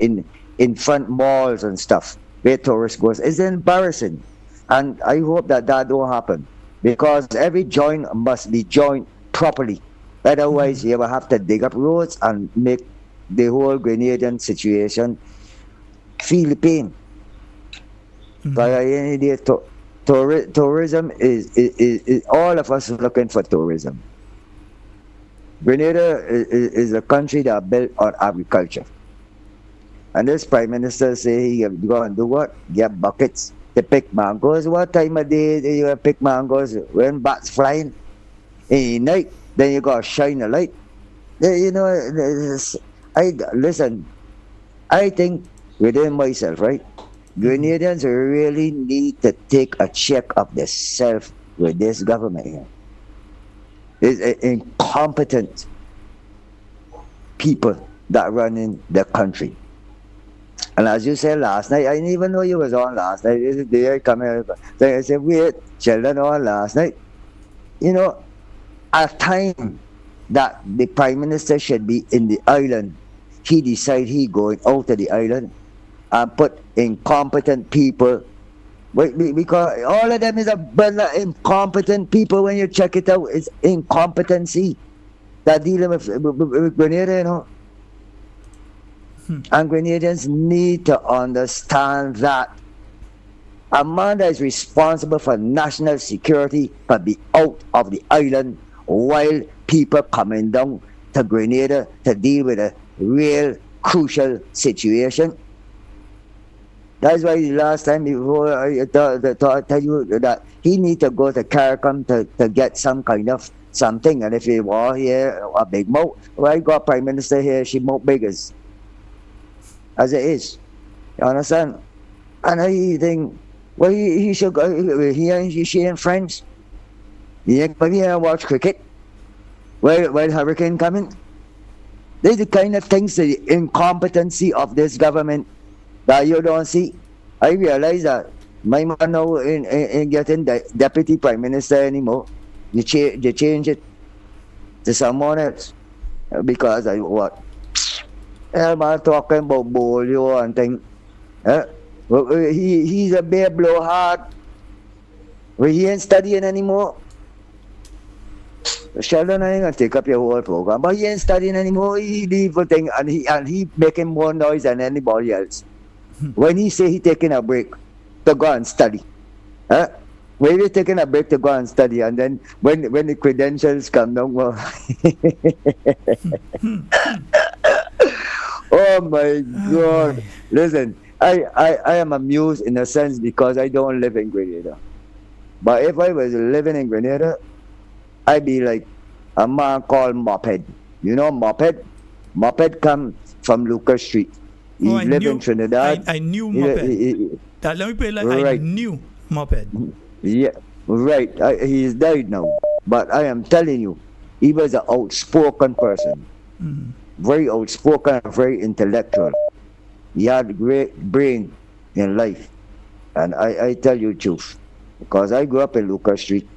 in front malls and stuff, where tourists goes. It's embarrassing, and I hope that don't happen, because every joint must be joined properly. Otherwise, you will have to dig up roads and make the whole Grenadian situation feel the pain. But at the end of the day, tourism is all of us looking for tourism. Grenada is a country that built on agriculture. And this Prime Minister say he go and do what? Get buckets, to pick mangoes. What time of day do you pick mangoes? When bats flying in the night, then you gotta shine a light. You know, listen. I think within myself, right? Grenadians really need to take a check of themselves with this government here. It's incompetent people that run in the country. And as you said last night, I didn't even know you was on last night. This is the day I come here. Then I said, wait, Sheldon on last night. You know, at time that the Prime Minister should be in the island, he decided he going out of the island and put incompetent people. Because all of them is a bunch of incompetent people. When you check it out, it's incompetency that dealing with Grenada, you know. And Grenadians need to understand that a man that is responsible for national security can be out of the island while people coming down to Grenada to deal with a real crucial situation. That's why last time before I tell you that he need to go to Carriacou to get some kind of something. And if he were here a big mouth, well, I got Prime Minister here, she mouth big as it is. You understand? And I think, well, he should go, he and friends. He ain't come here and watch cricket while hurricane coming. They're the kind of things, the incompetency of this government that you don't see. I realize that my man now in getting the deputy prime minister anymore. They change it to someone else because I what? Man talking about polio and things. He's a bare blowhard. He ain't studying anymore. Sheldon, I ain't gonna take up your whole program, but he ain't studying anymore. He leave a thing and he making more noise than anybody else. When he say he taking a break to go and study, when he taking a break to go and study, and then when the credentials come down, well, oh my God! Listen, I am amused in a sense because I don't live in Grenada, but if I was living in Grenada, I'd be like a man called Moped. You know Moped? Moped come from Lucas Street. He lived in Trinidad. I knew Moped. Let me put it like right. I knew Moped. Yeah, right. He's died now. But I am telling you, he was an outspoken person. Mm-hmm. Very outspoken, very intellectual. He had great brain in life. And I tell you the truth. Because I grew up in Lucas Street.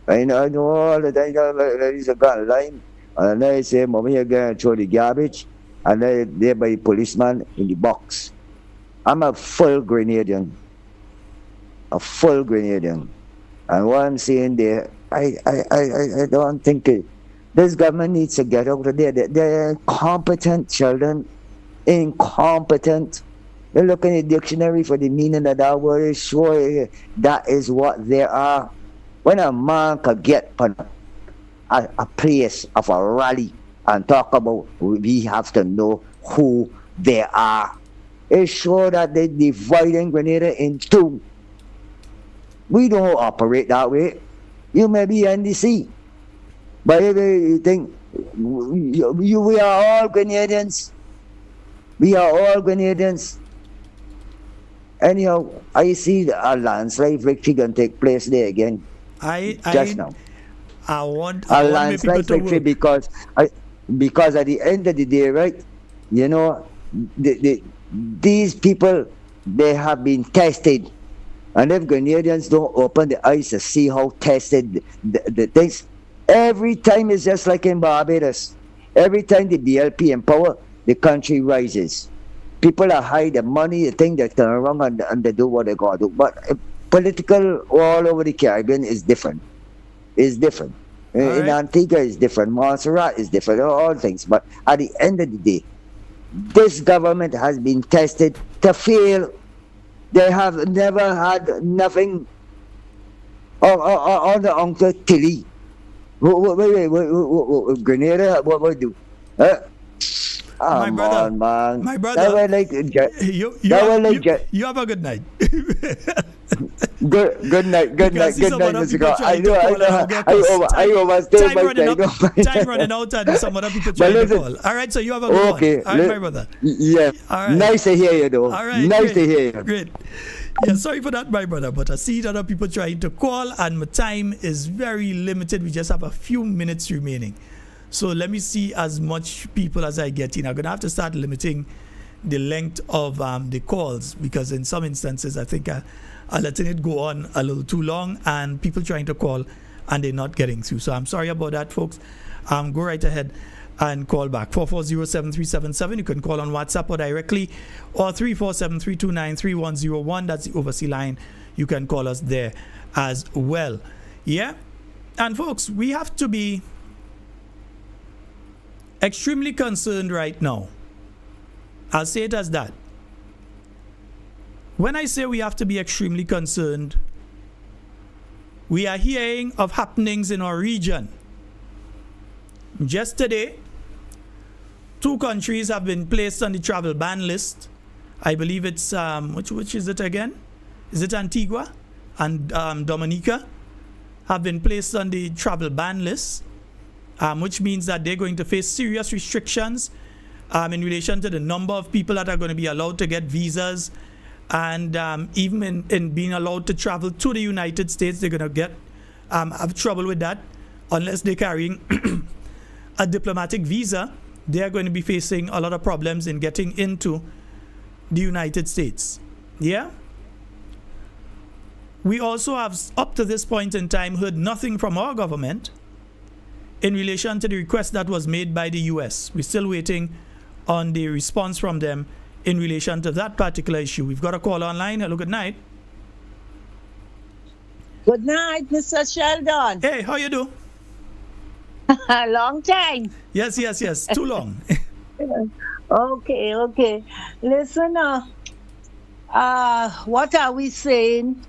I know all the time there is a gun line. And I say, Mommy, you're going to throw the garbage. And there by the policeman in the box. I'm a full Grenadian. A full Grenadian. And what I'm saying there, I don't think this government needs to get out of there. They're incompetent, children. Incompetent. You look in the dictionary for the meaning of that word, it's sure that is what they are. When a man could get a place of a rally and talk about we have to know who they are, it's sure that they're dividing Grenada in two. We don't operate that way. You may be NDC, but if you think we are all Grenadians, we are all Grenadians. Anyhow, I see a landslide victory going to take place there again. Just now. I want a landslide victory because at the end of the day, right? You know, these people, they have been tested, and if Grenadians don't open the eyes to see how tested the things, every time it's just like in Barbados. Every time the BLP in power, the country rises. People are hide the money, they think they turn around and they do what they gotta do. But political all over the Caribbean is different. It's different. In Antigua is different. Montserrat is different. All things. But at the end of the day, this government has been tested to fail. They have never had nothing on the Uncle Tilly. Wait, Grenada, what do? My brother, man. My brother, like, you have a good night. Good night, Because see some other Mr. people God. trying to call and I'll get cussed. I overstayed my time. Time running out and some other people trying to call. All right, so you have a good one. All right, my brother. Yeah. All right. Nice to hear you, though. All right. Nice great, to hear you. Great. Yeah, sorry for that, my brother, but I see other people trying to call and my time is very limited. We just have a few minutes remaining. So let me see as much people as I get in. I'm going to have to start limiting the length of the calls because in some instances I think I'm letting it go on a little too long and people trying to call and they're not getting through. So I'm sorry about that, folks. Go right ahead and call back 440-7377. You can call on WhatsApp or directly or 347-329-3101. That's the overseas line. You can call us there as well. Yeah, and folks, we have to be extremely concerned right now. I'll say it as that. When I say we have to be extremely concerned, we are hearing of happenings in our region. Just today, 2 countries have been placed on the travel ban list. I believe it's which is it again? Is it Antigua and Dominica have been placed on the travel ban list, which means that they're going to face serious restrictions in relation to the number of people that are going to be allowed to get visas, and even in being allowed to travel to the United States, they're going to get have trouble with that unless they're carrying a diplomatic visa. They're going to be facing a lot of problems in getting into the United States. Yeah. We also have, up to this point in time, heard nothing from our government in relation to the request that was made by the US. We're still waiting on the response from them in relation to that particular issue. We've got a call online. Hello, good night. Good night, Mr. Sheldon. Hey, how you do? Long time. Yes. Too long. Okay. Listen, what are we saying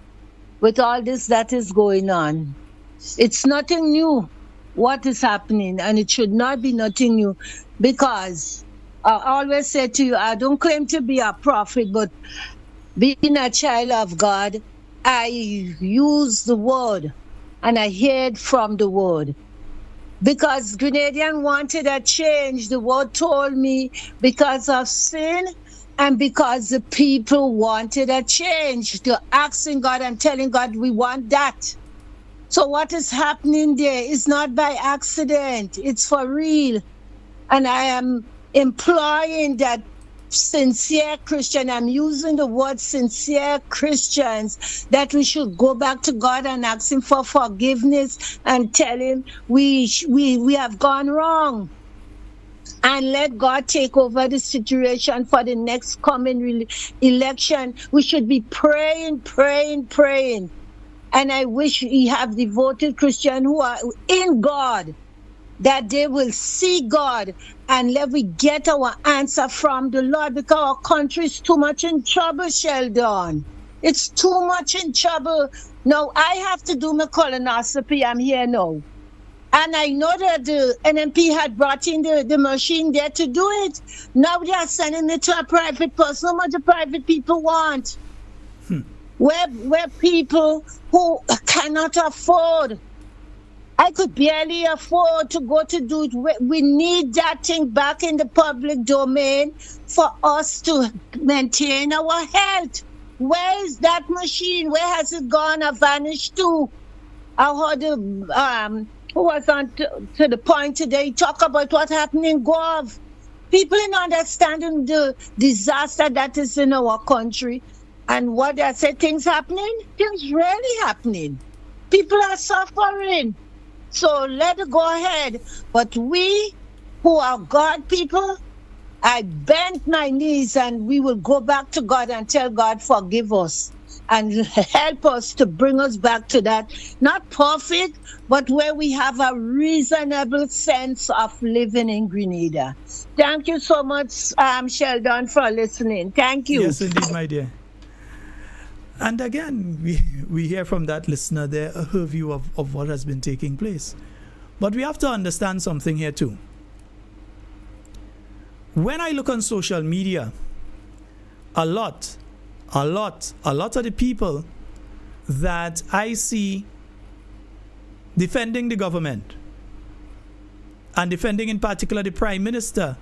with all this that is going on? It's nothing new what is happening, and it should not be nothing new, because I always say to you, I don't claim to be a prophet, but being a child of God, I use the word and I heard from the word. Because Grenadian wanted a change, the word told me, because of sin and because the people wanted a change. To asking God and telling God, we want that. So what is happening there is not by accident, it's for real. And I am implying that sincere Christian, I'm using the word sincere Christians, that we should go back to God and ask him for forgiveness and tell him we have gone wrong, and let God take over the situation for the next coming election. We should be praying. And I wish we have devoted Christians who are in God, that they will see God and let we get our answer from the Lord, because our country is too much in trouble, Sheldon. It's too much in trouble. Now, I have to do my colonoscopy. I'm here now. And I know that the NMP had brought in the machine there to do it. Now they are sending it to a private person. How much the private people want? Where people who cannot afford. I could barely afford to go to do it. We need that thing back in the public domain for us to maintain our health. Where is that machine? Where has it gone or vanished to? I heard who was on to the point today talk about what happened in Guave. People in understanding the disaster that is in our country, and what they say, things really happening. People are suffering. So let it go ahead. But we who are God people, I bent my knees and we will go back to God and tell God, forgive us and help us to bring us back to that, not perfect, but where we have a reasonable sense of living in Grenada. Thank you so much, Sheldon, for listening. Thank you. Yes, indeed, my dear. And again, we hear from that listener there her view of what has been taking place. But we have to understand something here too. When I look on social media, a lot of the people that I see defending the government and defending in particular the Prime Minister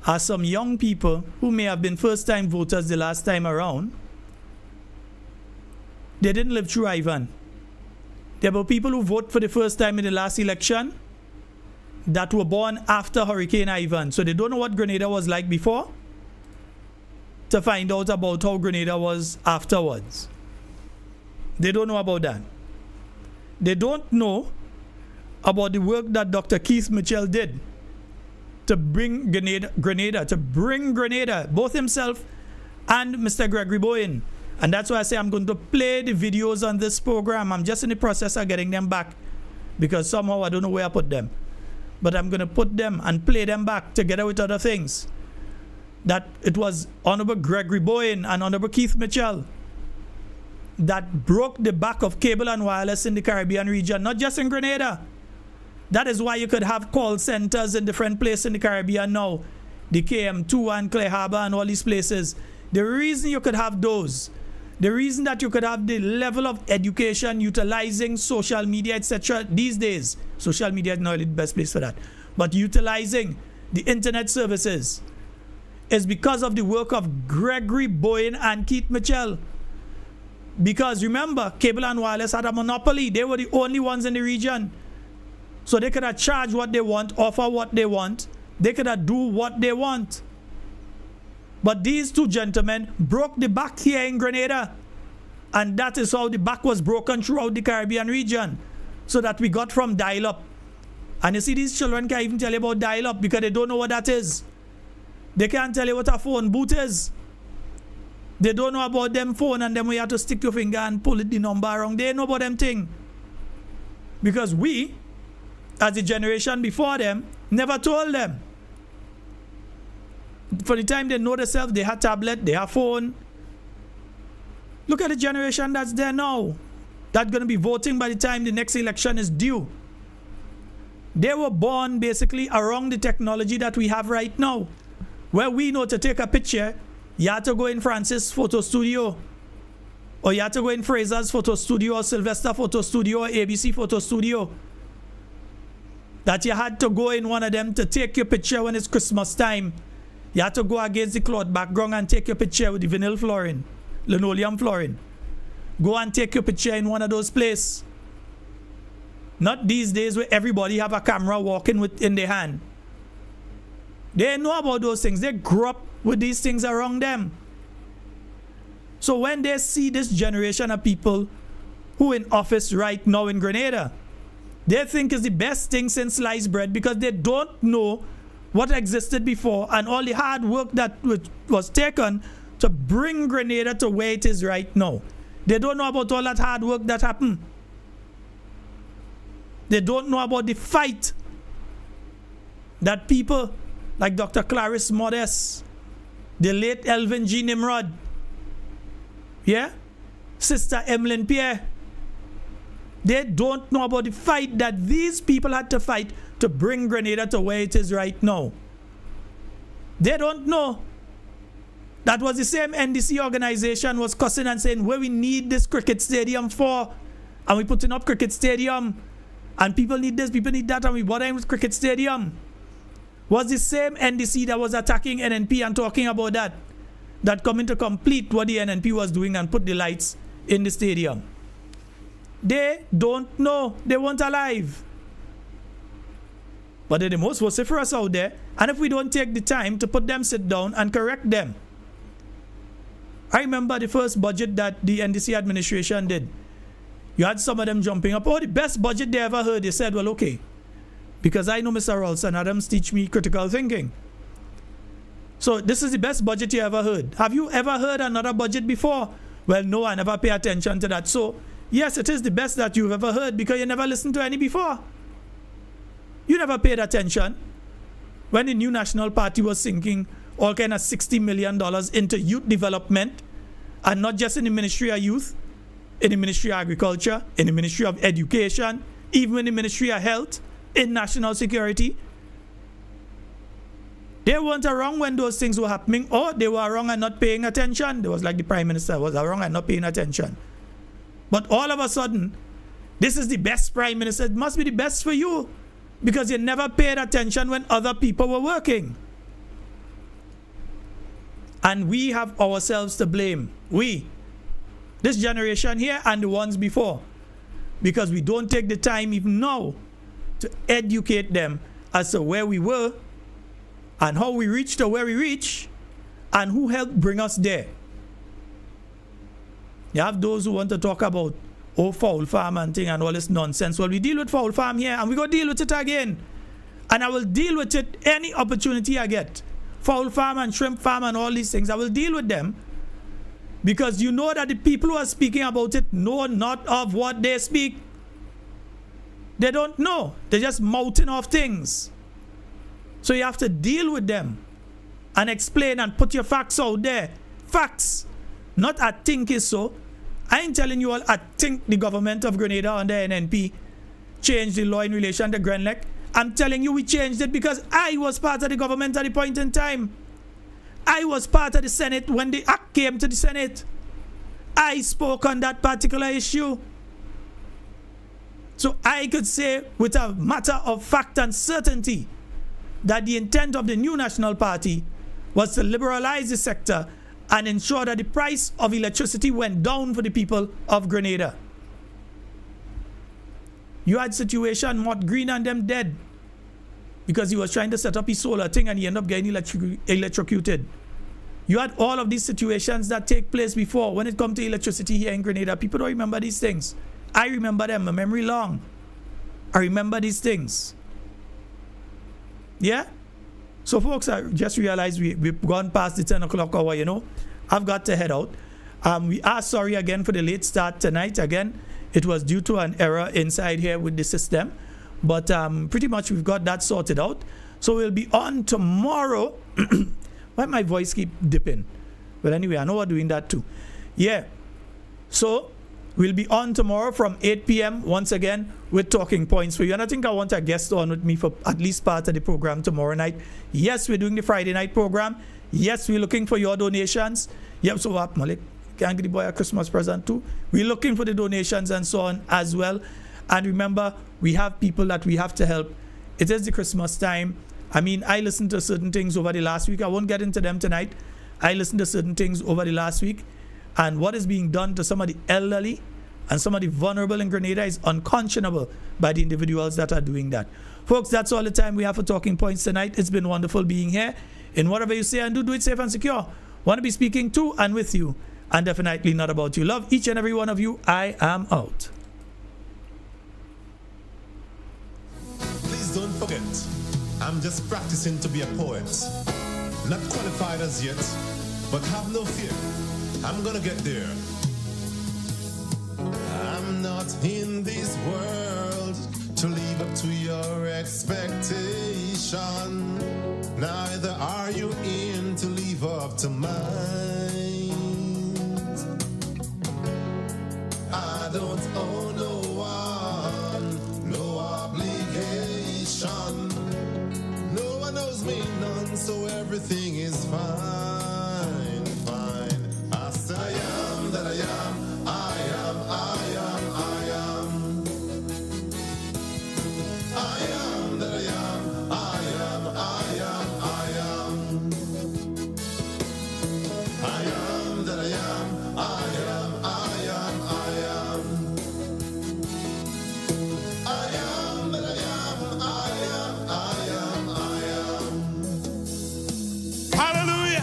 are some young people who may have been first-time voters the last time around. They didn't live through Ivan. There were people who voted for the first time in the last election that were born after Hurricane Ivan. So they don't know what Grenada was like before to find out about how Grenada was afterwards. They don't know about that. They don't know about the work that Dr. Keith Mitchell did to bring Grenada, both himself and Mr. Gregory Bowen. And that's why I say I'm going to play the videos on this program. I'm just in the process of getting them back because somehow I don't know where I put them. But I'm going to put them and play them back together with other things. That it was Honorable Gregory Bowen and Honorable Keith Mitchell that broke the back of cable and wireless in the Caribbean region, not just in Grenada. That is why you could have call centers in different places in the Caribbean now. The KM2 and Clay Harbor and all these places. The reason you could have those, the reason that you could have the level of education utilizing social media, etc. these days, social media is not the best place for that, but utilizing the internet services is because of the work of Gregory Bowen and Keith Mitchell. Because remember, cable and wireless had a monopoly. They were the only ones in the region. So they could have charged what they want, offer what they want. They could have do what they want. But these two gentlemen broke the back here in Grenada. And that is how the back was broken throughout the Caribbean region. So that we got from dial-up. And you see, these children can't even tell you about dial-up because they don't know what that is. They can't tell you what a phone booth is. They don't know about them phone and then we have to stick your finger and pull it the number wrong. They know about them thing. Because we, as the generation before them, never told them. For the time they know themselves, they have tablet, they have phone. Look at the generation that's there now. That's going to be voting by the time the next election is due. They were born basically around the technology that we have right now. Where we know to take a picture, you have to go in Francis Photo Studio, or you have to go in Fraser's Photo Studio, or Sylvester Photo Studio, or ABC Photo Studio. That you had to go in one of them to take your picture when it's Christmas time. You had to go against the cloth background and take your picture with the vinyl flooring, linoleum flooring. Go and take your picture in one of those places. Not these days where everybody have a camera walking with in their hand. They know about those things. They grew up with these things around them. So when they see this generation of people who in office right now in Grenada, they think it's the best thing since sliced bread because they don't know what existed before and all the hard work that was taken to bring Grenada to where it is right now. They don't know about all that hard work that happened. They don't know about the fight that people like Dr. Clarice Modest, the late Elvin G. Nimrod, Sister Emmeline Pierre, they don't know about the fight that these people had to fight to bring Grenada to where it is right now. They don't know. That was the same NDC organization was cussing and saying, where we need this cricket stadium for, and we putting up cricket stadium, and people need this, people need that, and we bother with cricket stadium. Was the same NDC that was attacking NNP and talking about that coming to complete what the NNP was doing and put the lights in the stadium. They don't know. They weren't alive. But they're the most vociferous out there. And if we don't take the time to put them sit down and correct them. I remember the first budget that the NDC administration did. You had some of them jumping up. Oh, the best budget they ever heard. They said, well, okay. Because I know Mr. Ralston Adams teach me critical thinking. So this is the best budget you ever heard. Have you ever heard another budget before? Well, no, I never pay attention to that. So, yes, it is the best that you've ever heard because you never listened to any before. You never paid attention when the New National Party was sinking all kind of $60 million into youth development, and not just in the Ministry of Youth, in the Ministry of Agriculture, in the Ministry of Education, even in the Ministry of Health, in national security. They weren't wrong when those things were happening, or they were wrong and not paying attention. There was like the Prime Minister was wrong and not paying attention. But all of a sudden, this is the best prime minister. It must be the best for you because you never paid attention when other people were working. And we have ourselves to blame. We, this generation here and the ones before, because we don't take the time even now to educate them as to where we were and how we reached to where we reached and who helped bring us there. You have those who want to talk about foul farm and thing and all this nonsense. Well, we deal with foul farm here and we go deal with it again. And I will deal with it any opportunity I get. Foul farm and shrimp farm and all these things, I will deal with them. Because you know that the people who are speaking about it know not of what they speak. They don't know. They're just mouthing off things. So you have to deal with them and explain and put your facts out there. Facts. Not I think is so. I ain't telling you all I think the government of Grenada under NNP changed the law in relation to Grenlec. I'm telling you we changed it because I was part of the government at the point in time. I was part of the Senate when the act came to the Senate. I spoke on that particular issue. So I could say with a matter of fact and certainty that the intent of the new National Party was to liberalize the sector and ensure that the price of electricity went down for the people of Grenada. You had situation Mott Green and them dead because he was trying to set up his solar thing and he ended up getting electrocuted. You had all of these situations that take place before when it comes to electricity here in Grenada. People don't remember these things. I remember them. My memory long. I remember these things. Yeah? So folks, I just realized we've gone past the 10 o'clock hour, you know. I've got to head out. We are sorry again for the late start tonight. Again, it was due to an error inside here with the system. But pretty much we've got that sorted out. So we'll be on tomorrow. Why my voice keep dipping? Well, anyway, I know we're doing that too. Yeah. So we'll be on tomorrow from 8 p.m. once again with talking points for you. And I think I want a guest on with me for at least part of the program tomorrow night. Yes, we're doing the Friday night program. Yes, we're looking for your donations. Yep, so what, Malik? Can give the boy a Christmas present too. We're looking for the donations and so on as well. And remember, we have people that we have to help. It is the Christmas time. I mean, I listened to certain things over the last week. I won't get into them tonight. I listened to certain things over the last week. And what is being done to some of the elderly and some of the vulnerable in Grenada is unconscionable by the individuals that are doing that. Folks, that's all the time we have for Talking Points tonight. It's been wonderful being here. In whatever you say and do it safe and secure. Want to be speaking to and with you. And definitely not about you. Love each and every one of you. I am out. Please don't forget, I'm just practicing to be a poet. Not qualified as yet, but have no fear. I'm gonna get there. I'm not in this world to live up to your expectation. Neither are you in to live up to mine. I don't owe no one, no obligation. No one knows me none, so everything is fine.